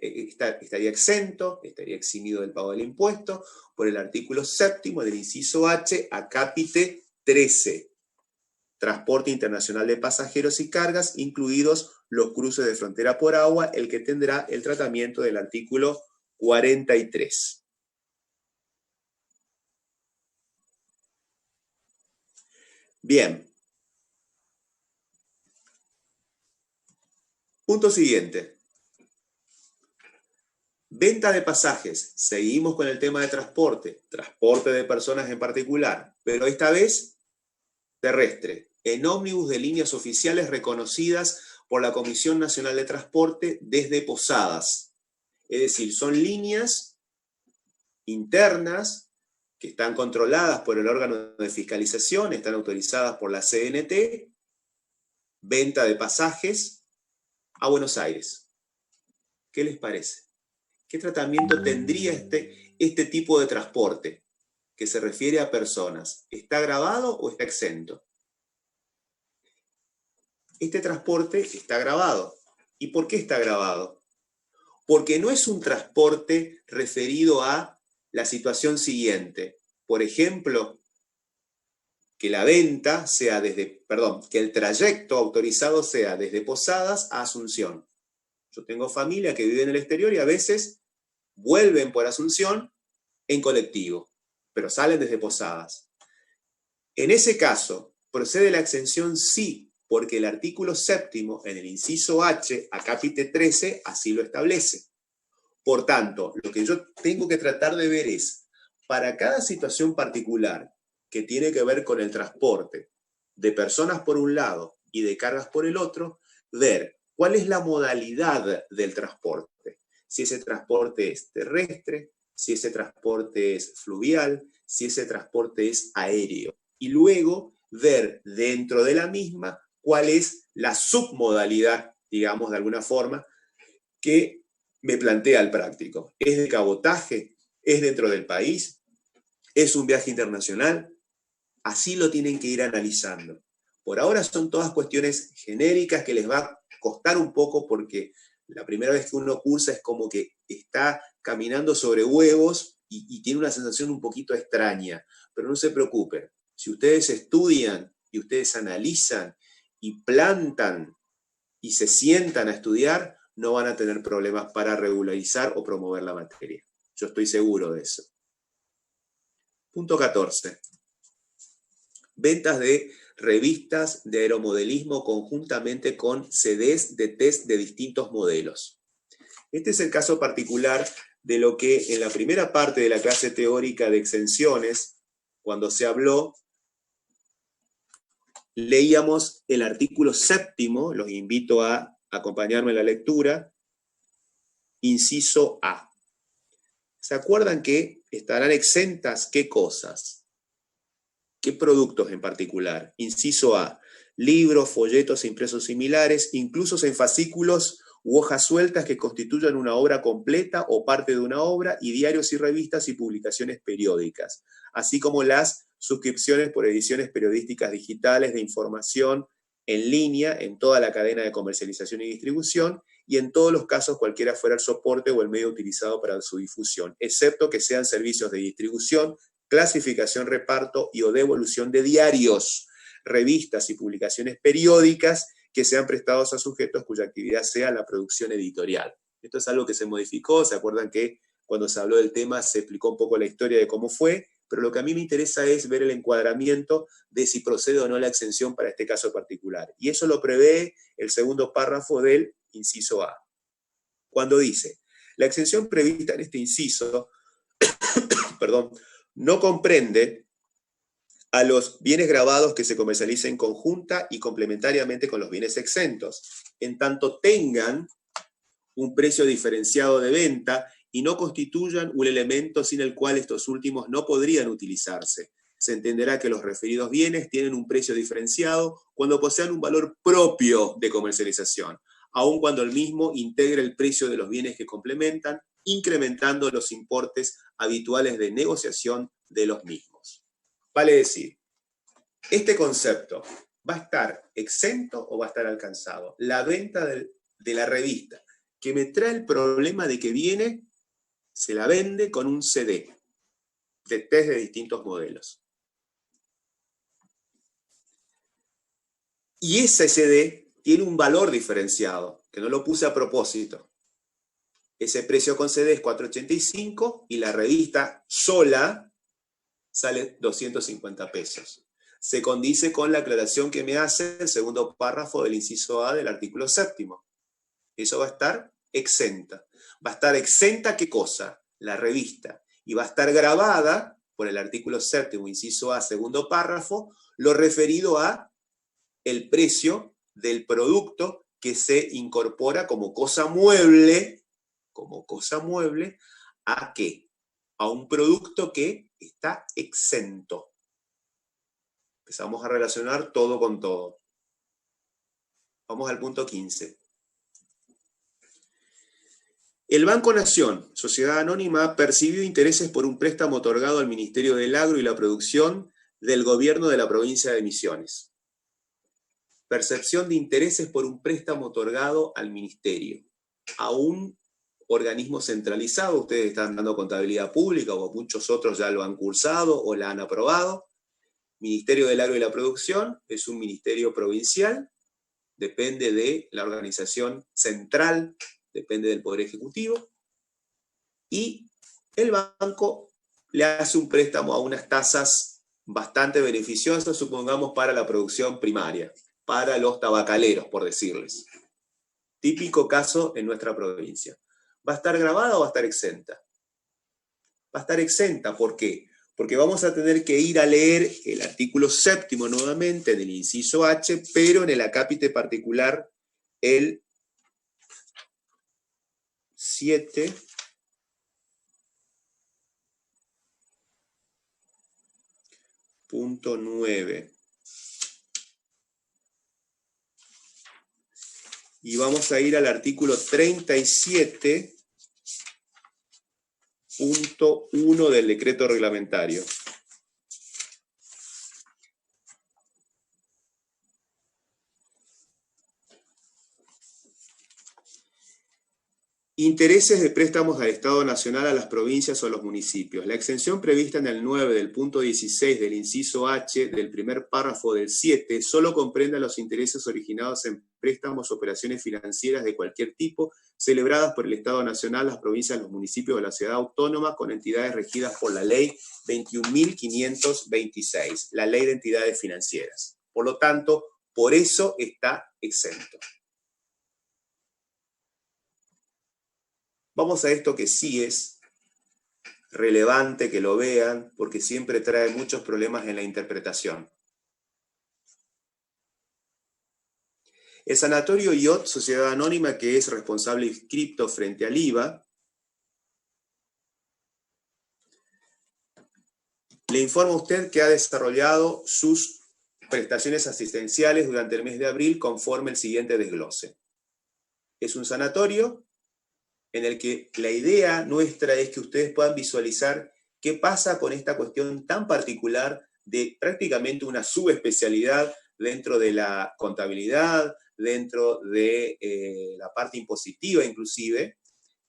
Estaría exento, estaría eximido del pago del impuesto por el artículo 7º del inciso H, acápite 13. Transporte internacional de pasajeros y cargas, incluidos los cruces de frontera por agua, el que tendrá el tratamiento del artículo 43. Bien. Punto siguiente. Venta de pasajes. Seguimos con el tema de transporte. Transporte de personas en particular. Pero esta vez terrestre. En ómnibus de líneas oficiales reconocidas por la Comisión Nacional de Transporte desde Posadas. Es decir, son líneas internas que están controladas por el órgano de fiscalización, están autorizadas por la CNT, venta de pasajes a Buenos Aires. ¿Qué les parece? ¿Qué tratamiento tendría este tipo de transporte que se refiere a personas? ¿Está gravado o está exento? Este transporte está gravado. ¿Y por qué está gravado? Porque no es un transporte referido a la situación siguiente. Por ejemplo, que la venta sea que el trayecto autorizado sea desde Posadas a Asunción. Yo tengo familia que vive en el exterior y a veces vuelven por Asunción en colectivo, pero salen desde Posadas. En ese caso, procede la exención sí, porque el artículo 7º, en el inciso H, acápite 13, así lo establece. Por tanto, lo que yo tengo que tratar de ver es, para cada situación particular que tiene que ver con el transporte de personas por un lado y de cargas por el otro, ver cuál es la modalidad del transporte. Si ese transporte es terrestre, si ese transporte es fluvial, si ese transporte es aéreo. Y luego ver dentro de la misma cuál es la submodalidad, digamos de alguna forma, que me plantea el práctico. ¿Es de cabotaje? ¿Es dentro del país? ¿Es un viaje internacional? Así lo tienen que ir analizando. Por ahora son todas cuestiones genéricas que les va a costar un poco porque la primera vez que uno cursa es como que está caminando sobre huevos y tiene una sensación un poquito extraña. Pero no se preocupen. Si ustedes estudian y ustedes analizan y plantan y se sientan a estudiar, no van a tener problemas para regularizar o promover la materia. Yo estoy seguro de eso. Punto 14. Ventas de revistas de aeromodelismo conjuntamente con CDs de test de distintos modelos. Este es el caso particular de lo que en la primera parte de la clase teórica de exenciones, cuando se habló, leíamos el artículo 7º, los invito a acompañarme en la lectura, inciso A. ¿Se acuerdan que estarán exentas qué cosas? ¿Qué productos en particular? Inciso A. Libros, folletos e impresos similares, inclusos en fascículos u hojas sueltas que constituyan una obra completa o parte de una obra, y diarios y revistas y publicaciones periódicas, así como las suscripciones por ediciones periodísticas digitales de información en línea en toda la cadena de comercialización y distribución, y en todos los casos cualquiera fuera el soporte o el medio utilizado para su difusión, excepto que sean servicios de distribución, clasificación, reparto y o devolución de diarios, revistas y publicaciones periódicas que sean prestados a sujetos cuya actividad sea la producción editorial. Esto es algo que se modificó. ¿Se acuerdan que cuando se habló del tema se explicó un poco la historia de cómo fue? Pero lo que a mí me interesa es ver el encuadramiento de si procede o no la exención para este caso particular. Y eso lo prevé el segundo párrafo del inciso A. Cuando dice, la exención prevista en este inciso, no comprende a los bienes gravados que se comercialicen conjunta y complementariamente con los bienes exentos, en tanto tengan un precio diferenciado de venta y no constituyan un elemento sin el cual estos últimos no podrían utilizarse. Se entenderá que los referidos bienes tienen un precio diferenciado cuando posean un valor propio de comercialización, aun cuando el mismo integre el precio de los bienes que complementan, incrementando los importes habituales de negociación de los mismos. Vale decir, este concepto va a estar exento o va a estar alcanzado. La venta de la revista, que me trae el problema de que viene, se la vende con un CD de test de distintos modelos. Y ese CD tiene un valor diferenciado, que no lo puse a propósito. Ese precio con CD es $4.85 y la revista sola sale 250 pesos. Se condice con la aclaración que me hace el segundo párrafo del inciso A del artículo 7º. Eso va a estar exenta. ¿Va a estar exenta qué cosa? La revista. Y va a estar grabada por el artículo 7º, inciso A, segundo párrafo, lo referido a el precio del producto que se incorpora como cosa mueble, ¿a qué? A un producto que está exento. Empezamos a relacionar todo con todo. Vamos al punto 15. El Banco Nación, sociedad anónima, percibió intereses por un préstamo otorgado al Ministerio del Agro y la Producción del gobierno de la provincia de Misiones. Percepción de intereses por un préstamo otorgado al Ministerio, a un organismo centralizado. Ustedes están dando contabilidad pública, o muchos otros ya lo han cursado o la han aprobado. Ministerio del Agro y la Producción es un ministerio provincial, depende de la organización central, depende del Poder Ejecutivo, y el banco le hace un préstamo a unas tasas bastante beneficiosas, supongamos, para la producción primaria, para los tabacaleros, por decirles. Típico caso en nuestra provincia. ¿Va a estar grabada o va a estar exenta? Va a estar exenta, ¿por qué? Porque vamos a tener que ir a leer el artículo 7º nuevamente del inciso H, pero en el acápite particular el 7.9. Y vamos a ir al artículo 37.1 del decreto reglamentario. Intereses de préstamos al Estado Nacional, a las provincias o a los municipios. La exención prevista en el 9 del punto 16 del inciso H del primer párrafo del 7 solo comprende los intereses originados en préstamos o operaciones financieras de cualquier tipo celebradas por el Estado Nacional, las provincias, los municipios de la ciudad autónoma con entidades regidas por la ley 21.526, la ley de entidades financieras. Por lo tanto, por eso está exento. Vamos a esto que sí es relevante que lo vean, porque siempre trae muchos problemas en la interpretación. El Sanatorio IOT, sociedad anónima que es responsable inscripto frente al IVA, le informa a usted que ha desarrollado sus prestaciones asistenciales durante el mes de abril conforme el siguiente desglose. Es un sanatorio en el que la idea nuestra es que ustedes puedan visualizar qué pasa con esta cuestión tan particular de prácticamente una subespecialidad dentro de la contabilidad, dentro de la parte impositiva inclusive,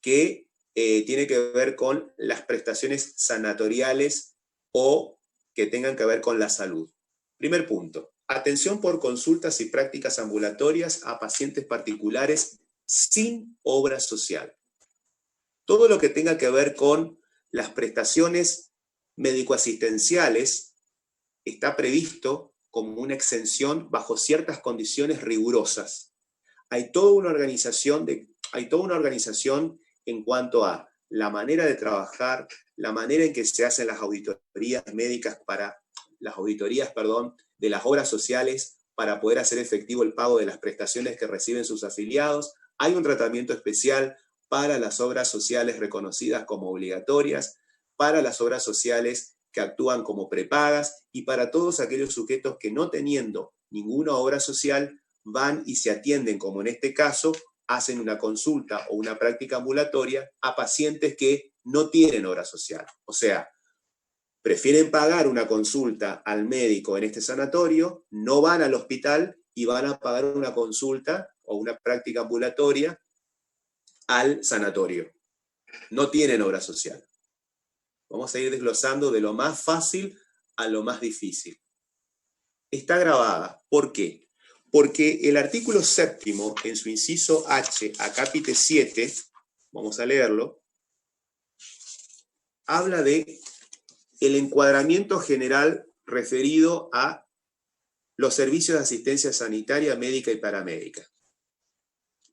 que tiene que ver con las prestaciones sanatoriales o que tengan que ver con la salud. Primer punto, atención por consultas y prácticas ambulatorias a pacientes particulares sin obra social. Todo lo que tenga que ver con las prestaciones médico-asistenciales está previsto como una exención bajo ciertas condiciones rigurosas. Hay toda una organización en cuanto a la manera de trabajar, la manera en que se hacen las auditorías médicas de las obras sociales para poder hacer efectivo el pago de las prestaciones que reciben sus afiliados. Hay un tratamiento especial para las obras sociales reconocidas como obligatorias, para las obras sociales que actúan como prepagas y para todos aquellos sujetos que no teniendo ninguna obra social van y se atienden, como en este caso, hacen una consulta o una práctica ambulatoria a pacientes que no tienen obra social. O sea, prefieren pagar una consulta al médico en este sanatorio, no van al hospital y van a pagar una consulta o una práctica ambulatoria al sanatorio. No tienen obra social. Vamos a ir desglosando de lo más fácil a lo más difícil. Está grabada. ¿Por qué? Porque el artículo 7º, en su inciso H, acápite 7, vamos a leerlo, habla de el encuadramiento general referido a los servicios de asistencia sanitaria, médica y paramédica.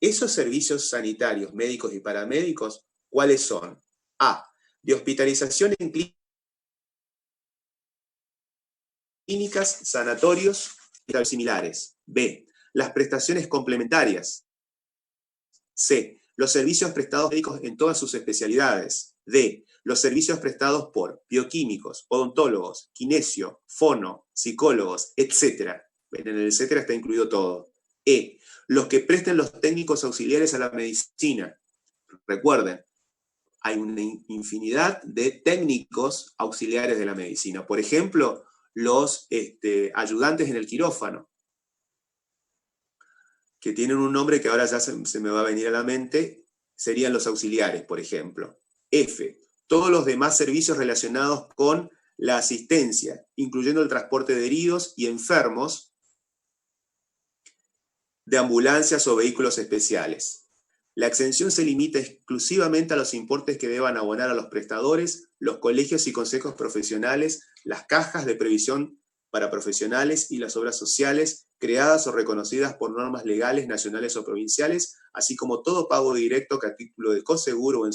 Esos servicios sanitarios, médicos y paramédicos, ¿cuáles son? A. De hospitalización en clínicas, sanatorios y similares. B. Las prestaciones complementarias. C. Los servicios prestados médicos en todas sus especialidades. D. Los servicios prestados por bioquímicos, odontólogos, kinesio, fono, psicólogos, etc. En el etcétera está incluido todo. E. Los que presten los técnicos auxiliares a la medicina. Recuerden, hay una infinidad de técnicos auxiliares de la medicina. Por ejemplo, los ayudantes en el quirófano, que tienen un nombre que ahora ya se me va a venir a la mente, serían los auxiliares, por ejemplo. F, todos los demás servicios relacionados con la asistencia, incluyendo el transporte de heridos y enfermos de ambulancias o vehículos especiales. La exención se limita exclusivamente a los importes que deban abonar a los prestadores, los colegios y consejos profesionales, las cajas de previsión para profesionales y las obras sociales creadas o reconocidas por normas legales, nacionales o provinciales, así como todo pago directo que a título de coseguro o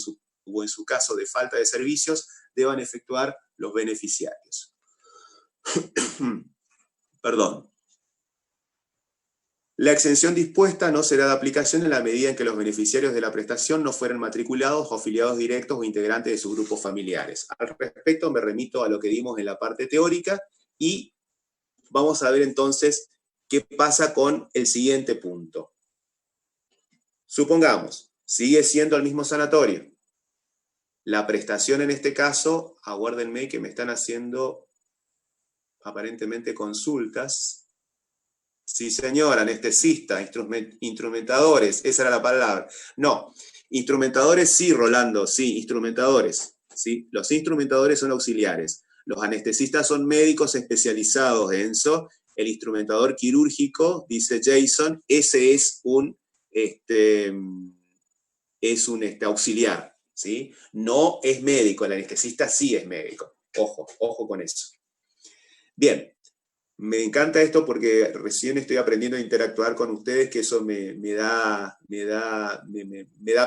en su caso de falta de servicios deban efectuar los beneficiarios. Perdón. La exención dispuesta no será de aplicación en la medida en que los beneficiarios de la prestación no fueran matriculados o afiliados directos o integrantes de sus grupos familiares. Al respecto me remito a lo que dimos en la parte teórica y vamos a ver entonces qué pasa con el siguiente punto. Supongamos, sigue siendo el mismo sanatorio. La prestación en este caso, aguárdenme que me están haciendo aparentemente consultas. Sí, señor, anestesista, instrumentadores, esa era la palabra. No, instrumentadores sí, Rolando, sí, instrumentadores. ¿Sí? Los instrumentadores son auxiliares. Los anestesistas son médicos especializados, Enzo. El instrumentador quirúrgico, dice Jason, ese es un auxiliar, ¿sí? No es médico, el anestesista sí es médico. Ojo, ojo con eso. Bien. Me encanta esto porque recién estoy aprendiendo a interactuar con ustedes, que eso me da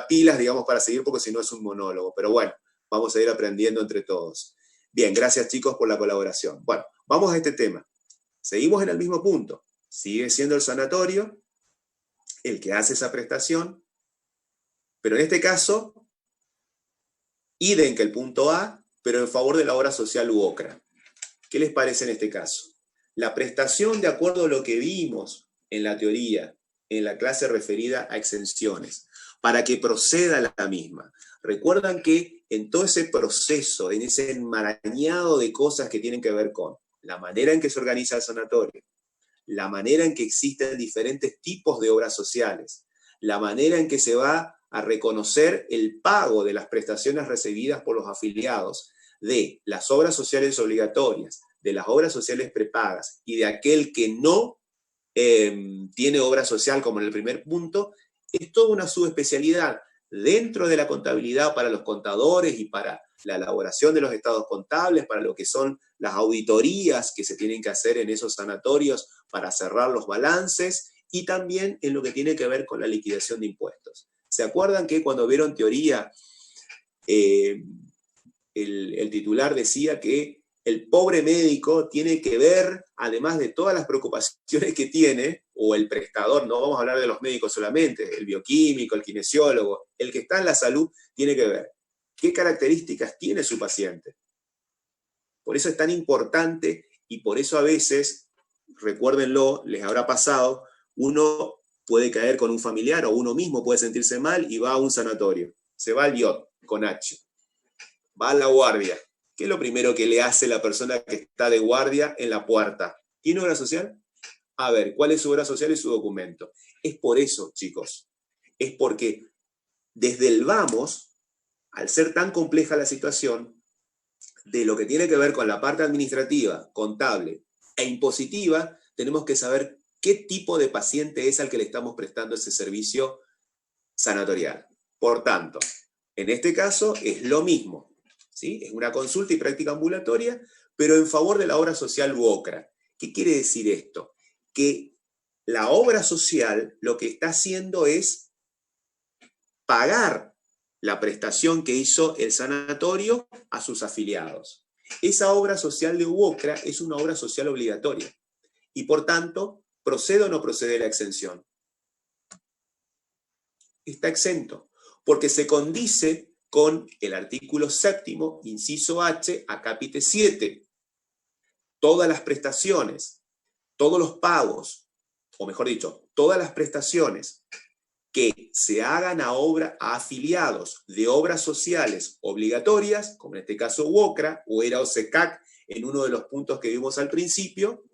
pilas, digamos, para seguir, porque si no es un monólogo. Pero bueno, vamos a ir aprendiendo entre todos. Bien, gracias chicos por la colaboración. Bueno, vamos a este tema. Seguimos en el mismo punto. Sigue siendo el sanatorio el que hace esa prestación, pero en este caso, idem que el punto A, pero en favor de la obra social u OCRA. ¿Qué les parece en este caso? La prestación, de acuerdo a lo que vimos en la teoría, en la clase referida a exenciones, para que proceda la misma. Recuerdan que en todo ese proceso, en ese enmarañado de cosas que tienen que ver con la manera en que se organiza el sanatorio, la manera en que existen diferentes tipos de obras sociales, la manera en que se va a reconocer el pago de las prestaciones recibidas por los afiliados de las obras sociales obligatorias, de las obras sociales prepagas y de aquel que no tiene obra social, como en el primer punto, es toda una subespecialidad dentro de la contabilidad para los contadores y para la elaboración de los estados contables, para lo que son las auditorías que se tienen que hacer en esos sanatorios para cerrar los balances y también en lo que tiene que ver con la liquidación de impuestos. ¿Se acuerdan que cuando vieron teoría, el titular decía que el pobre médico tiene que ver, además de todas las preocupaciones que tiene, o el prestador, no vamos a hablar de los médicos solamente, el bioquímico, el kinesiólogo, el que está en la salud tiene que ver qué características tiene su paciente. Por eso es tan importante y por eso a veces, recuérdenlo, les habrá pasado, uno puede caer con un familiar o uno mismo puede sentirse mal y va a un sanatorio. Se va al IOT con H. Va a la guardia. ¿Qué es lo primero que le hace la persona que está de guardia en la puerta? ¿Tiene obra social? A ver, ¿cuál es su obra social y su documento? Es por eso, chicos. Es porque desde el vamos, al ser tan compleja la situación, de lo que tiene que ver con la parte administrativa, contable e impositiva, tenemos que saber qué tipo de paciente es al que le estamos prestando ese servicio sanatorial. Por tanto, en este caso es lo mismo. ¿Sí? Es una consulta y práctica ambulatoria, pero en favor de la obra social u OCRA. ¿Qué quiere decir esto? Que la obra social lo que está haciendo es pagar la prestación que hizo el sanatorio a sus afiliados. Esa obra social de UOCRA es una obra social obligatoria y por tanto, ¿procede o no procede la exención? Está exento, porque se condice con el artículo 7º, inciso H, acápite 7. Todas las prestaciones, todos los pagos, o mejor dicho, todas las prestaciones que se hagan a afiliados de obras sociales obligatorias, como en este caso UOCRA, o era OSECAC, en uno de los puntos que vimos al principio,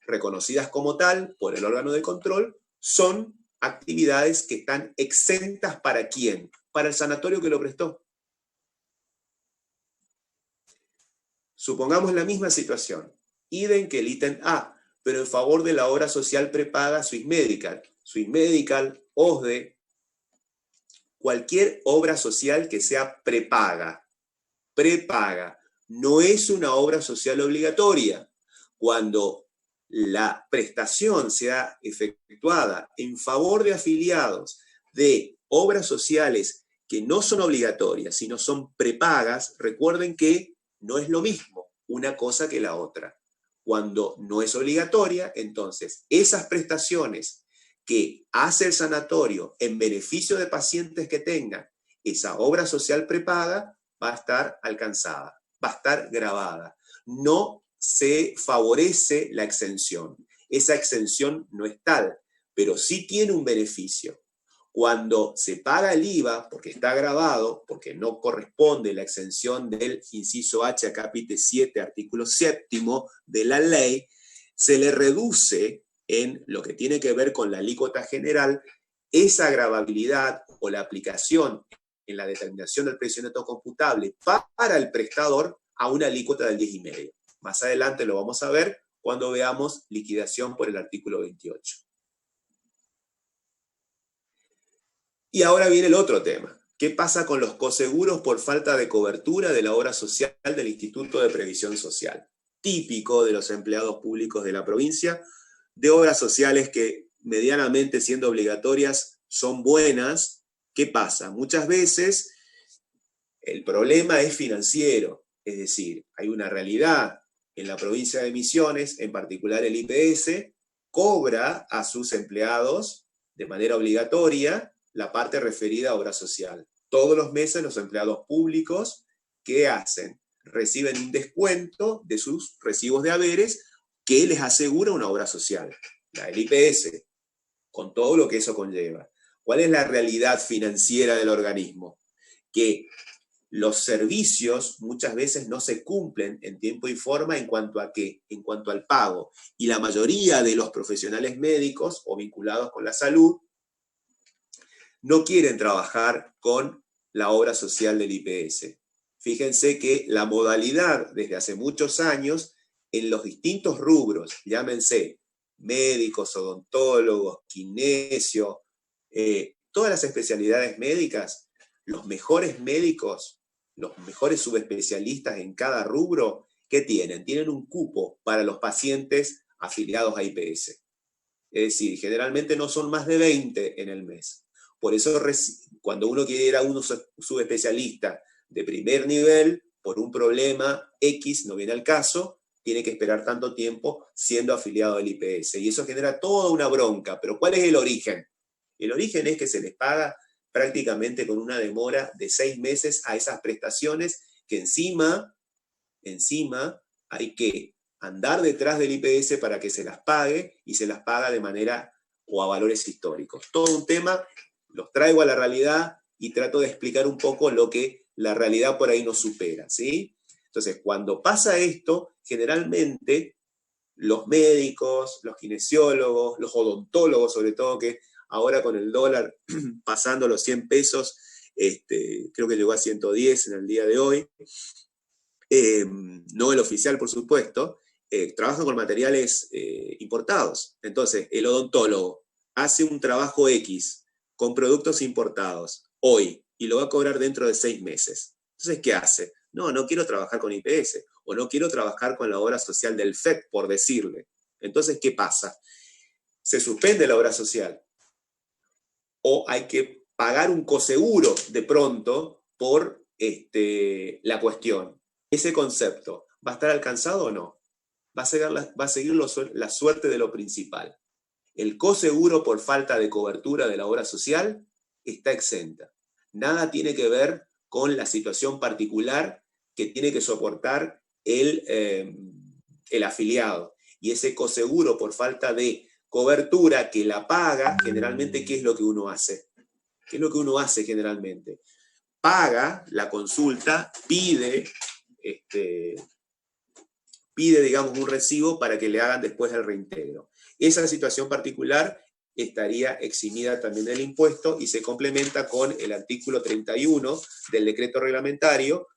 reconocidas como tal por el órgano de control, son actividades que están exentas ¿para quién? Para el sanatorio que lo prestó. Supongamos la misma situación, idem que el ítem A, pero en favor de la obra social prepaga Swiss Medical, OSDE, cualquier obra social que sea prepaga, no es una obra social obligatoria. Cuando la prestación sea efectuada en favor de afiliados de obras sociales que no son obligatorias, sino son prepagas, recuerden que no es lo mismo una cosa que la otra. Cuando no es obligatoria, entonces esas prestaciones que hace el sanatorio en beneficio de pacientes que tengan esa obra social prepaga va a estar alcanzada, va a estar grabada. No se favorece la exención. Esa exención no es tal, pero sí tiene un beneficio. Cuando se paga el IVA, porque está grabado, porque no corresponde la exención del inciso H a capítulo 7, artículo 7 de la ley, se le reduce en lo que tiene que ver con la alícuota general esa gravabilidad o la aplicación en la determinación del precio neto computable para el prestador a una alícuota del 10,5. Más adelante lo vamos a ver cuando veamos liquidación por el artículo 28. Y ahora viene el otro tema. ¿Qué pasa con los coseguros por falta de cobertura de la obra social del Instituto de Previsión Social? Típico de los empleados públicos de la provincia, de obras sociales que medianamente siendo obligatorias son buenas. ¿Qué pasa? Muchas veces el problema es financiero, es decir, hay una realidad en la provincia de Misiones, en particular el IPS, cobra a sus empleados de manera obligatoria la parte referida a obra social. Todos los meses los empleados públicos, ¿qué hacen? Reciben un descuento de sus recibos de haberes que les asegura una obra social, la del IPS, con todo lo que eso conlleva. ¿Cuál es la realidad financiera del organismo? Que los servicios muchas veces no se cumplen en tiempo y forma en cuanto a qué, en cuanto al pago. Y la mayoría de los profesionales médicos o vinculados con la salud no quieren trabajar con la obra social del IPS. Fíjense que la modalidad desde hace muchos años en los distintos rubros, llámense médicos, odontólogos, kinesios, todas las especialidades médicas, los mejores médicos, los mejores subespecialistas en cada rubro, ¿qué tienen? Tienen un cupo para los pacientes afiliados a IPS. Es decir, generalmente no son más de 20 en el mes. Por eso, cuando uno quiere ir a un subespecialista de primer nivel, por un problema X, no viene al caso, tiene que esperar tanto tiempo siendo afiliado al IPS. Y eso genera toda una bronca. Pero ¿cuál es el origen? El origen es que se les paga prácticamente con una demora de 6 meses a esas prestaciones que encima hay que andar detrás del IPS para que se las pague y se las paga de manera o a valores históricos. Todo un tema, los traigo a la realidad y trato de explicar un poco lo que la realidad por ahí nos supera, ¿sí? Entonces, cuando pasa esto, generalmente los médicos, los kinesiólogos, los odontólogos sobre todo, que ahora con el dólar pasando los 100 pesos, creo que llegó a 110 en el día de hoy, no el oficial por supuesto, trabajan con materiales importados. Entonces, el odontólogo hace un trabajo X con productos importados hoy y lo va a cobrar dentro de 6 meses. Entonces, ¿qué hace? No quiero trabajar con IPS o no quiero trabajar con la obra social del FEC, por decirle. Entonces, ¿qué pasa? Se suspende la obra social o hay que pagar un coseguro de pronto por la cuestión. Ese concepto, ¿va a estar alcanzado o no? Va a seguir la suerte de lo principal. El coseguro por falta de cobertura de la obra social está exenta. Nada tiene que ver con la situación particular que tiene que soportar el afiliado. Y ese coseguro por falta de cobertura que la paga, generalmente, ¿qué es lo que uno hace? ¿Qué es lo que uno hace generalmente? Paga la consulta, pide, digamos, un recibo para que le hagan después el reintegro. Esa situación particular estaría eximida también del impuesto y se complementa con el artículo 31 del decreto reglamentario,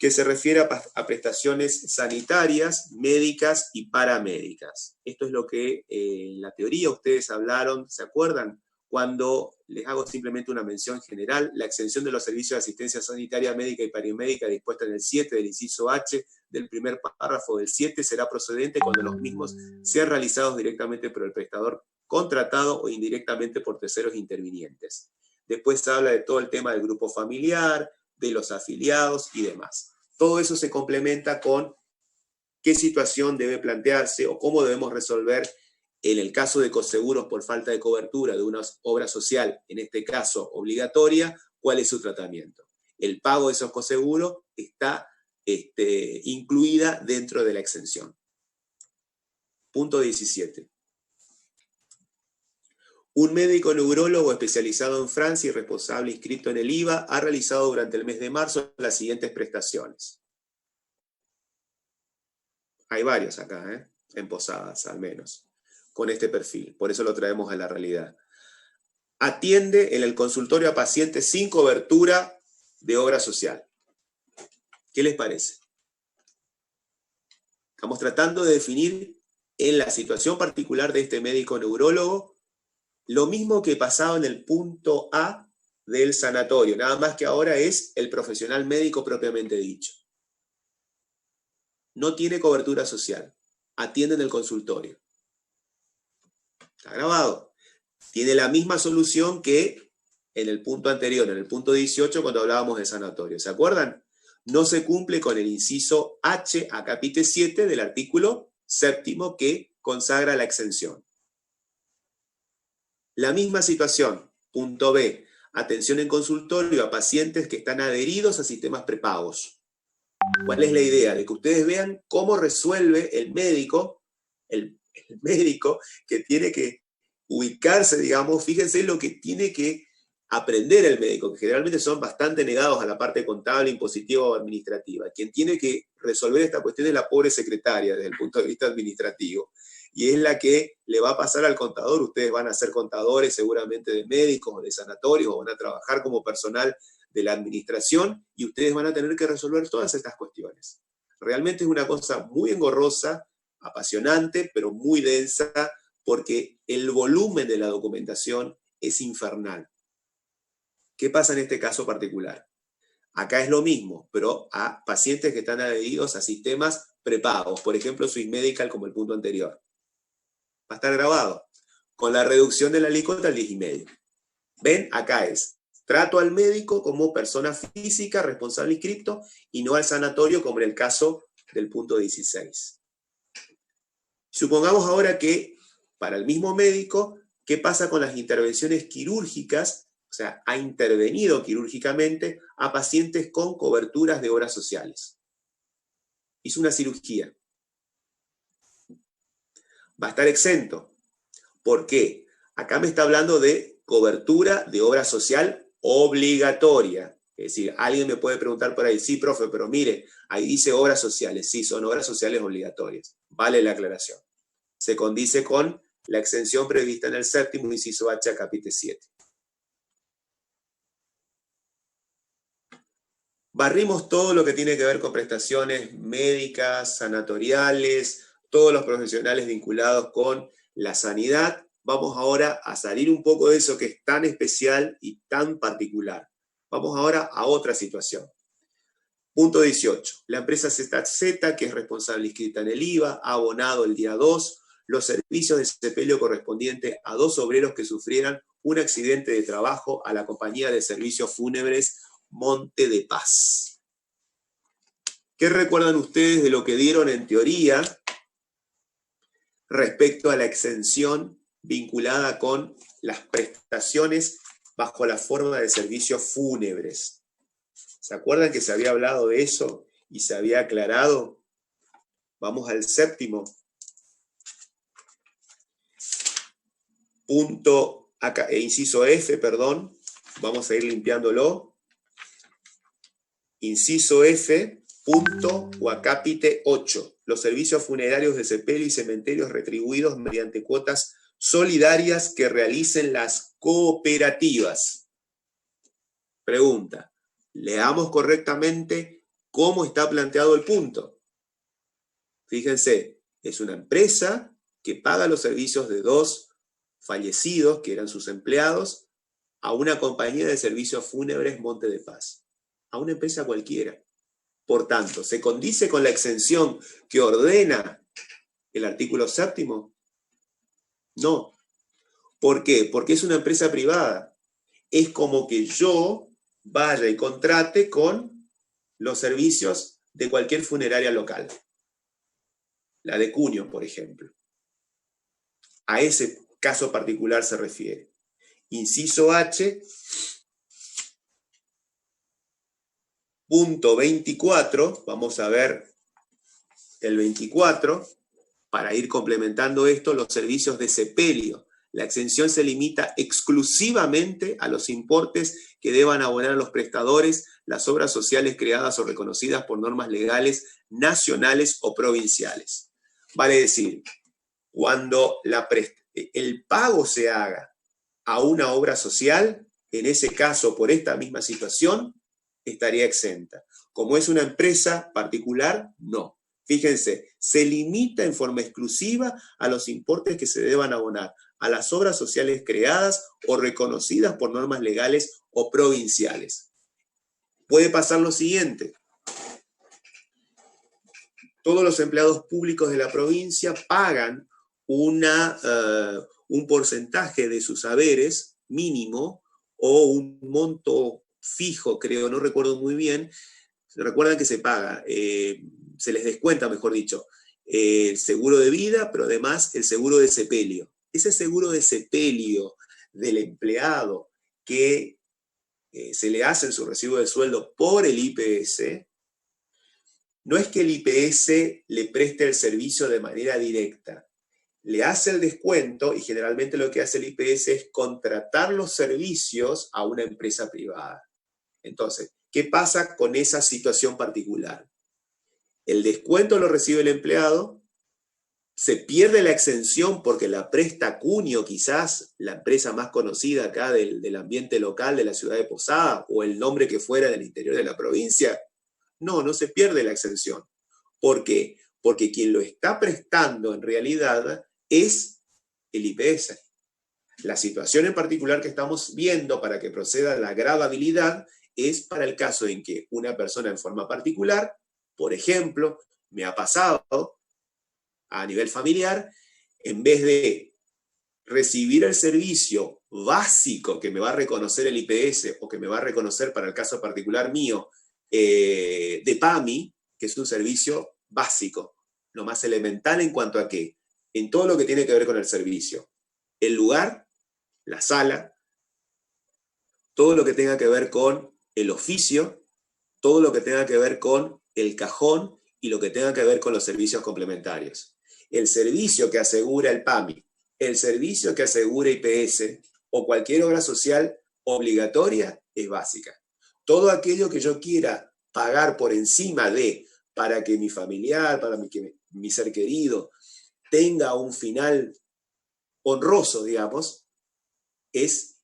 que se refiere a prestaciones sanitarias, médicas y paramédicas. Esto es lo que en la teoría ustedes hablaron, ¿se acuerdan? Cuando les hago simplemente una mención general, la exención de los servicios de asistencia sanitaria, médica y paramédica dispuesta en el 7 del inciso H del primer párrafo del 7 será procedente cuando los mismos sean realizados directamente por el prestador contratado o indirectamente por terceros intervinientes. Después se habla de todo el tema del grupo familiar, de los afiliados y demás. Todo eso se complementa con qué situación debe plantearse o cómo debemos resolver en el caso de coseguros por falta de cobertura de una obra social, en este caso obligatoria, cuál es su tratamiento. El pago de esos coseguros está incluida dentro de la exención. Punto 17. Un médico neurólogo especializado en Francia y responsable inscrito en el IVA ha realizado durante el mes de marzo las siguientes prestaciones. Hay varios acá, en Posadas al menos, con este perfil. Por eso lo traemos a la realidad. Atiende en el consultorio a pacientes sin cobertura de obra social. ¿Qué les parece? Estamos tratando de definir en la situación particular de este médico neurólogo lo mismo que pasaba en el punto A del sanatorio, nada más que ahora es el profesional médico propiamente dicho. No tiene cobertura social, atiende en el consultorio. Está grabado. Tiene la misma solución que en el punto anterior, en el punto 18, cuando hablábamos de sanatorio. ¿Se acuerdan? No se cumple con el inciso H a capítulo 7 del artículo 7º que consagra la exención. La misma situación, punto B, atención en consultorio a pacientes que están adheridos a sistemas prepagos. ¿Cuál es la idea? De que ustedes vean cómo resuelve el médico que tiene que ubicarse, digamos, fíjense lo que tiene que aprender el médico, que generalmente son bastante negados a la parte contable, impositiva o administrativa. Quien tiene que resolver esta cuestión es la pobre secretaria desde el punto de vista administrativo. Y es la que le va a pasar al contador. Ustedes van a ser contadores seguramente de médicos o de sanatorios, o van a trabajar como personal de la administración, y ustedes van a tener que resolver todas estas cuestiones. Realmente es una cosa muy engorrosa, apasionante, pero muy densa, porque el volumen de la documentación es infernal. ¿Qué pasa en este caso particular? Acá es lo mismo, pero a pacientes que están adheridos a sistemas prepagos, por ejemplo, Swiss Medical como el punto anterior. Va a estar grabado, con la reducción de la alícuota al 10,5. ¿Ven? Acá es, trato al médico como persona física, responsable inscripto, y no al sanatorio como en el caso del punto 16. Supongamos ahora que, para el mismo médico, ¿qué pasa con las intervenciones quirúrgicas? O sea, ha intervenido quirúrgicamente a pacientes con coberturas de obras sociales. Hizo una cirugía. Va a estar exento. ¿Por qué? Acá me está hablando de cobertura de obra social obligatoria. Es decir, alguien me puede preguntar por ahí, sí, profe, pero mire, ahí dice obras sociales. Sí, son obras sociales obligatorias. Vale la aclaración. Se condice con la exención prevista en el 7º inciso H a capítulo 7. Barrimos todo lo que tiene que ver con prestaciones médicas, sanatoriales, todos los profesionales vinculados con la sanidad. Vamos ahora a salir un poco de eso que es tan especial y tan particular. Vamos ahora a otra situación. Punto 18. La empresa ZZ, que es responsable inscrita en el IVA, ha abonado el día 2 los servicios de sepelio correspondiente a 2 obreros que sufrieran un accidente de trabajo a la compañía de servicios fúnebres Monte de Paz. ¿Qué recuerdan ustedes de lo que dieron en teoría respecto a la exención vinculada con las prestaciones bajo la forma de servicios fúnebres? ¿Se acuerdan que se había hablado de eso y se había aclarado? Vamos al 7º. punto, acá, inciso F, perdón, vamos a ir limpiándolo. Inciso F, punto Huacápite 8. Los servicios funerarios de sepelio y cementerios retribuidos mediante cuotas solidarias que realicen las cooperativas. Pregunta, leamos correctamente cómo está planteado el punto. Fíjense, es una empresa que paga los servicios de dos fallecidos, que eran sus empleados, a una compañía de servicios fúnebres Monte de Paz, a una empresa cualquiera. Por tanto, ¿se condice con la exención que ordena el artículo 7º? No. ¿Por qué? Porque es una empresa privada. Es como que yo vaya y contrate con los servicios de cualquier funeraria local. La de Cuño, por ejemplo. A ese caso particular se refiere. Inciso H, punto 24, vamos a ver el 24, para ir complementando esto, los servicios de sepelio. La exención se limita exclusivamente a los importes que deban abonar a los prestadores las obras sociales creadas o reconocidas por normas legales nacionales o provinciales. Vale decir, cuando el pago se haga a una obra social, en ese caso, por esta misma situación, estaría exenta. Como es una empresa particular, no. Fíjense, se limita en forma exclusiva a los importes que se deban abonar a las obras sociales creadas o reconocidas por normas legales o provinciales. Puede pasar lo siguiente. Todos los empleados públicos de la provincia pagan un porcentaje de sus haberes mínimo o un monto fijo, creo, no recuerdo muy bien. Recuerdan que se paga, se les descuenta, mejor dicho, el seguro de vida, pero además el seguro de sepelio. Ese seguro de sepelio del empleado que se le hace en su recibo de sueldo por el IPS, no es que el IPS le preste el servicio de manera directa, le hace el descuento y generalmente lo que hace el IPS es contratar los servicios a una empresa privada. Entonces, ¿qué pasa con esa situación particular? El descuento lo recibe el empleado, se pierde la exención porque la presta Cuño, quizás la empresa más conocida acá del ambiente local de la ciudad de Posada, o el nombre que fuera del interior de la provincia. No se pierde la exención. ¿Por qué? Porque quien lo está prestando en realidad es el IPS. La situación en particular que estamos viendo para que proceda la gravabilidad es para el caso en que una persona en forma particular, por ejemplo, me ha pasado a nivel familiar, en vez de recibir el servicio básico que me va a reconocer el IPS o que me va a reconocer para el caso particular mío de PAMI, que es un servicio básico, lo más elemental en cuanto a qué, en todo lo que tiene que ver con el servicio, el lugar, la sala, todo lo que tenga que ver con el oficio, todo lo que tenga que ver con el cajón y lo que tenga que ver con los servicios complementarios. El servicio que asegura el PAMI, el servicio que asegura IPS o cualquier obra social obligatoria es básica. Todo aquello que yo quiera pagar por encima de, para que mi familiar, para que mi ser querido tenga un final honroso, digamos, es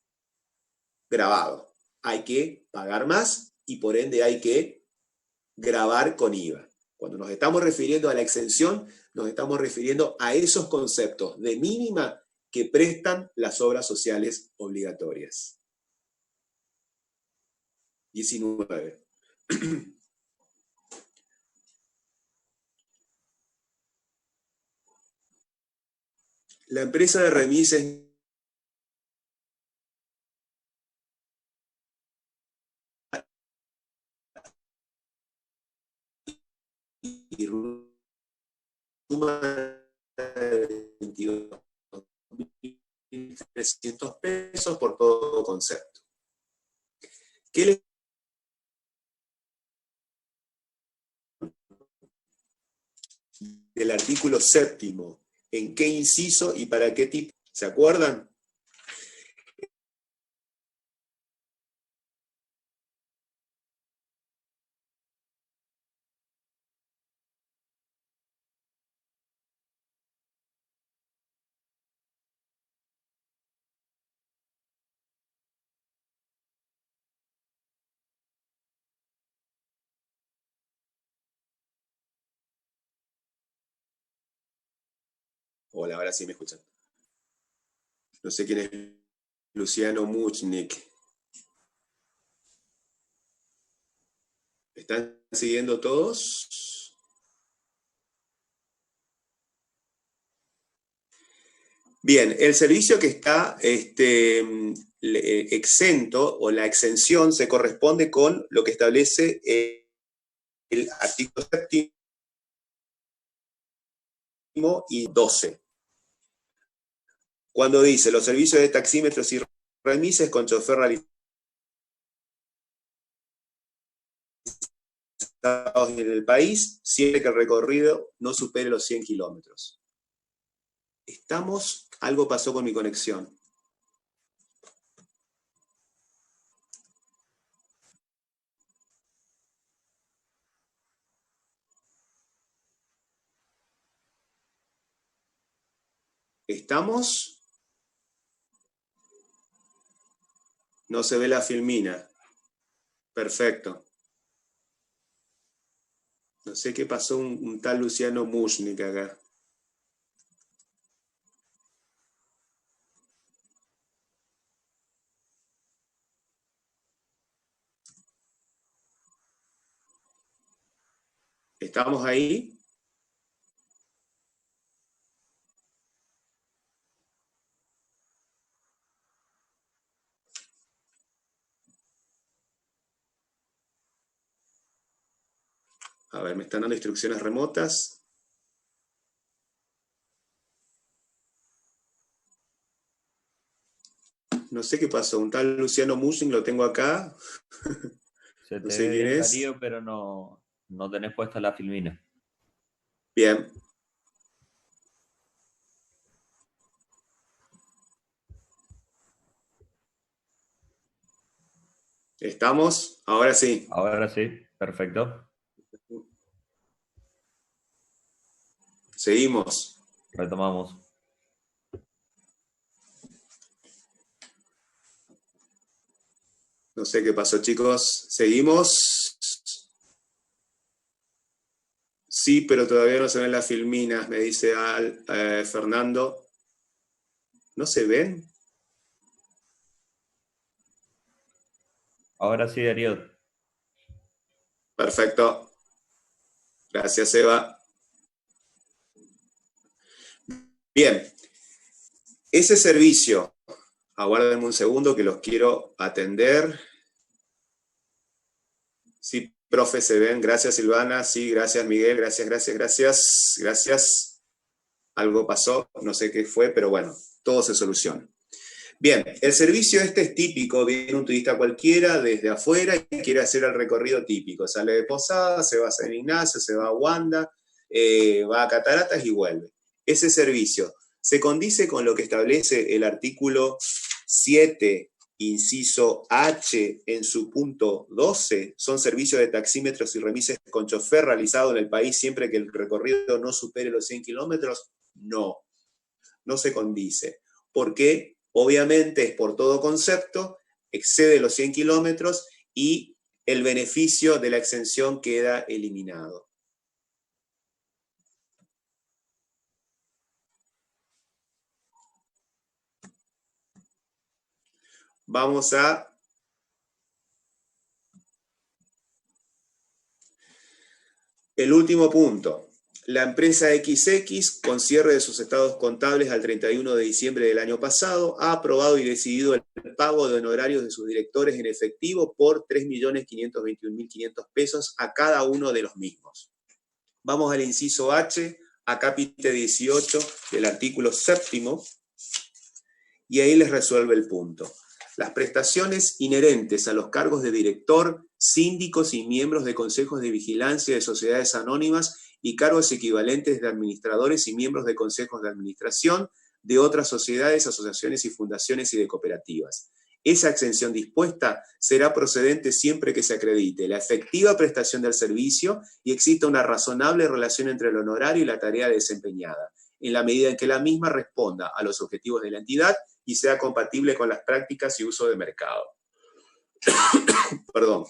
grabado. Hay que pagar más y por ende hay que grabar con IVA. Cuando nos estamos refiriendo a la exención, nos estamos refiriendo a esos conceptos de mínima que prestan las obras sociales obligatorias. 19. La empresa de remises y suma 22.300 pesos por todo concepto. ¿Qué les del artículo 7º? ¿En qué inciso y para qué tipo? ¿Se acuerdan? Hola, ahora sí me escuchan. No sé quién es Luciano Muchnik. ¿Están siguiendo todos? Bien, el servicio que está exento o la exención se corresponde con lo que establece el artículo 7 y 12. Cuando dice los servicios de taxímetros y remises con chofer realizados en el país, siempre que el recorrido no supere los 100 kilómetros. Algo pasó con mi conexión. ¿Estamos? No se ve la filmina. Perfecto. No sé qué pasó un tal Luciano Mushnik acá. ¿Estamos ahí? A ver, me están dando instrucciones remotas. No sé qué pasó. Un tal Luciano Mushnik lo tengo acá. Se No te sé ve quién bien, es. Darío, pero no tenés puesta la filmina. Bien. ¿Estamos? Ahora sí. Ahora sí, perfecto. Seguimos. Retomamos. No sé qué pasó, chicos. ¿Seguimos? Sí, pero todavía no se ven las filminas, me dice Fernando. ¿No se ven? Ahora sí, Darío. Perfecto. Gracias, Eva. Bien. Ese servicio, aguárdenme un segundo que los quiero atender. Sí, profe, se ven. Gracias, Silvana. Sí, gracias, Miguel. Gracias, gracias, gracias. Gracias. Algo pasó, no sé qué fue, pero bueno, todo se soluciona. Bien, el servicio este es típico, viene un turista cualquiera desde afuera y quiere hacer el recorrido típico. Sale de Posada, se va a San Ignacio, se va a Wanda, va a Cataratas y vuelve. Ese servicio se condice con lo que establece el artículo 7, inciso H, en su punto 12. Son servicios de taxímetros y remises con chofer realizado en el país siempre que el recorrido no supere los 100 kilómetros. No, no se condice. ¿Por qué? Obviamente es por todo concepto, excede los 100 kilómetros y el beneficio de la exención queda eliminado. Vamos a el último punto. La empresa XX, con cierre de sus estados contables al 31 de diciembre del año pasado, ha aprobado y decidido el pago de honorarios de sus directores en efectivo por 3.521.500 pesos a cada uno de los mismos. Vamos al inciso H, a capítulo 18 del artículo 7, y ahí les resuelve el punto. Las prestaciones inherentes a los cargos de director, síndicos y miembros de consejos de vigilancia de sociedades anónimas y cargos equivalentes de administradores y miembros de consejos de administración de otras sociedades, asociaciones y fundaciones y de cooperativas. Esa exención dispuesta será procedente siempre que se acredite la efectiva prestación del servicio y exista una razonable relación entre el honorario y la tarea desempeñada, en la medida en que la misma responda a los objetivos de la entidad y sea compatible con las prácticas y uso de mercado. Perdón.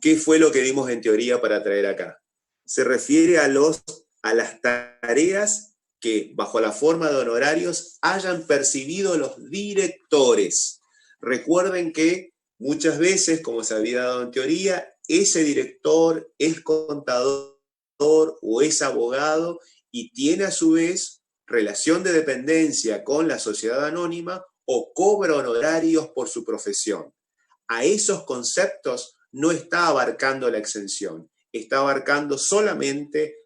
¿Qué fue lo que dimos en teoría para traer acá? Se refiere a las tareas que bajo la forma de honorarios hayan percibido los directores. Recuerden que muchas veces, como se había dado en teoría, ese director es contador o es abogado y tiene a su vez relación de dependencia con la sociedad anónima o cobra honorarios por su profesión. A esos conceptos no está abarcando la exención, está abarcando solamente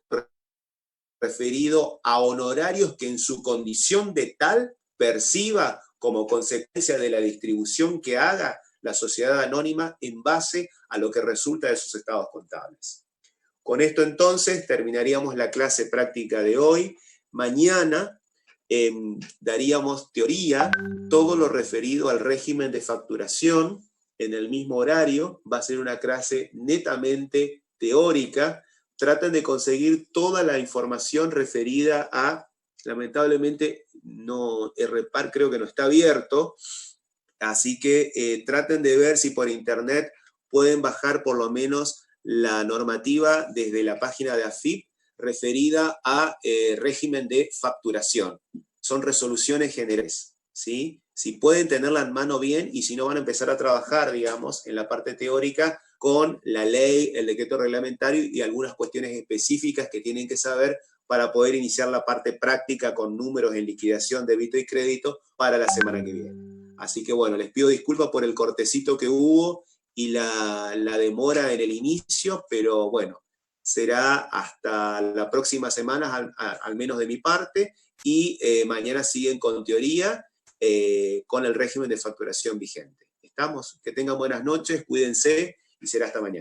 referido a honorarios que en su condición de tal perciba como consecuencia de la distribución que haga la sociedad anónima en base a lo que resulta de sus estados contables. Con esto entonces terminaríamos la clase práctica de hoy. Mañana daríamos teoría, todo lo referido al régimen de facturación en el mismo horario. Va a ser una clase netamente teórica. Traten de conseguir toda la información referida a, lamentablemente, no, RPAR creo que no está abierto, así que traten de ver si por internet pueden bajar por lo menos la normativa desde la página de AFIP referida a régimen de facturación. Son resoluciones generales, ¿sí? Si pueden tenerla en mano bien, y si no van a empezar a trabajar, digamos, en la parte teórica con la ley, el decreto reglamentario y algunas cuestiones específicas que tienen que saber para poder iniciar la parte práctica con números en liquidación, débito y crédito para la semana que viene. Así que bueno, les pido disculpas por el cortecito que hubo y la demora en el inicio, pero bueno, será hasta la próxima semana, al menos de mi parte, y mañana siguen con teoría, con el régimen de facturación vigente. ¿Estamos? Que tengan buenas noches, cuídense y será hasta mañana.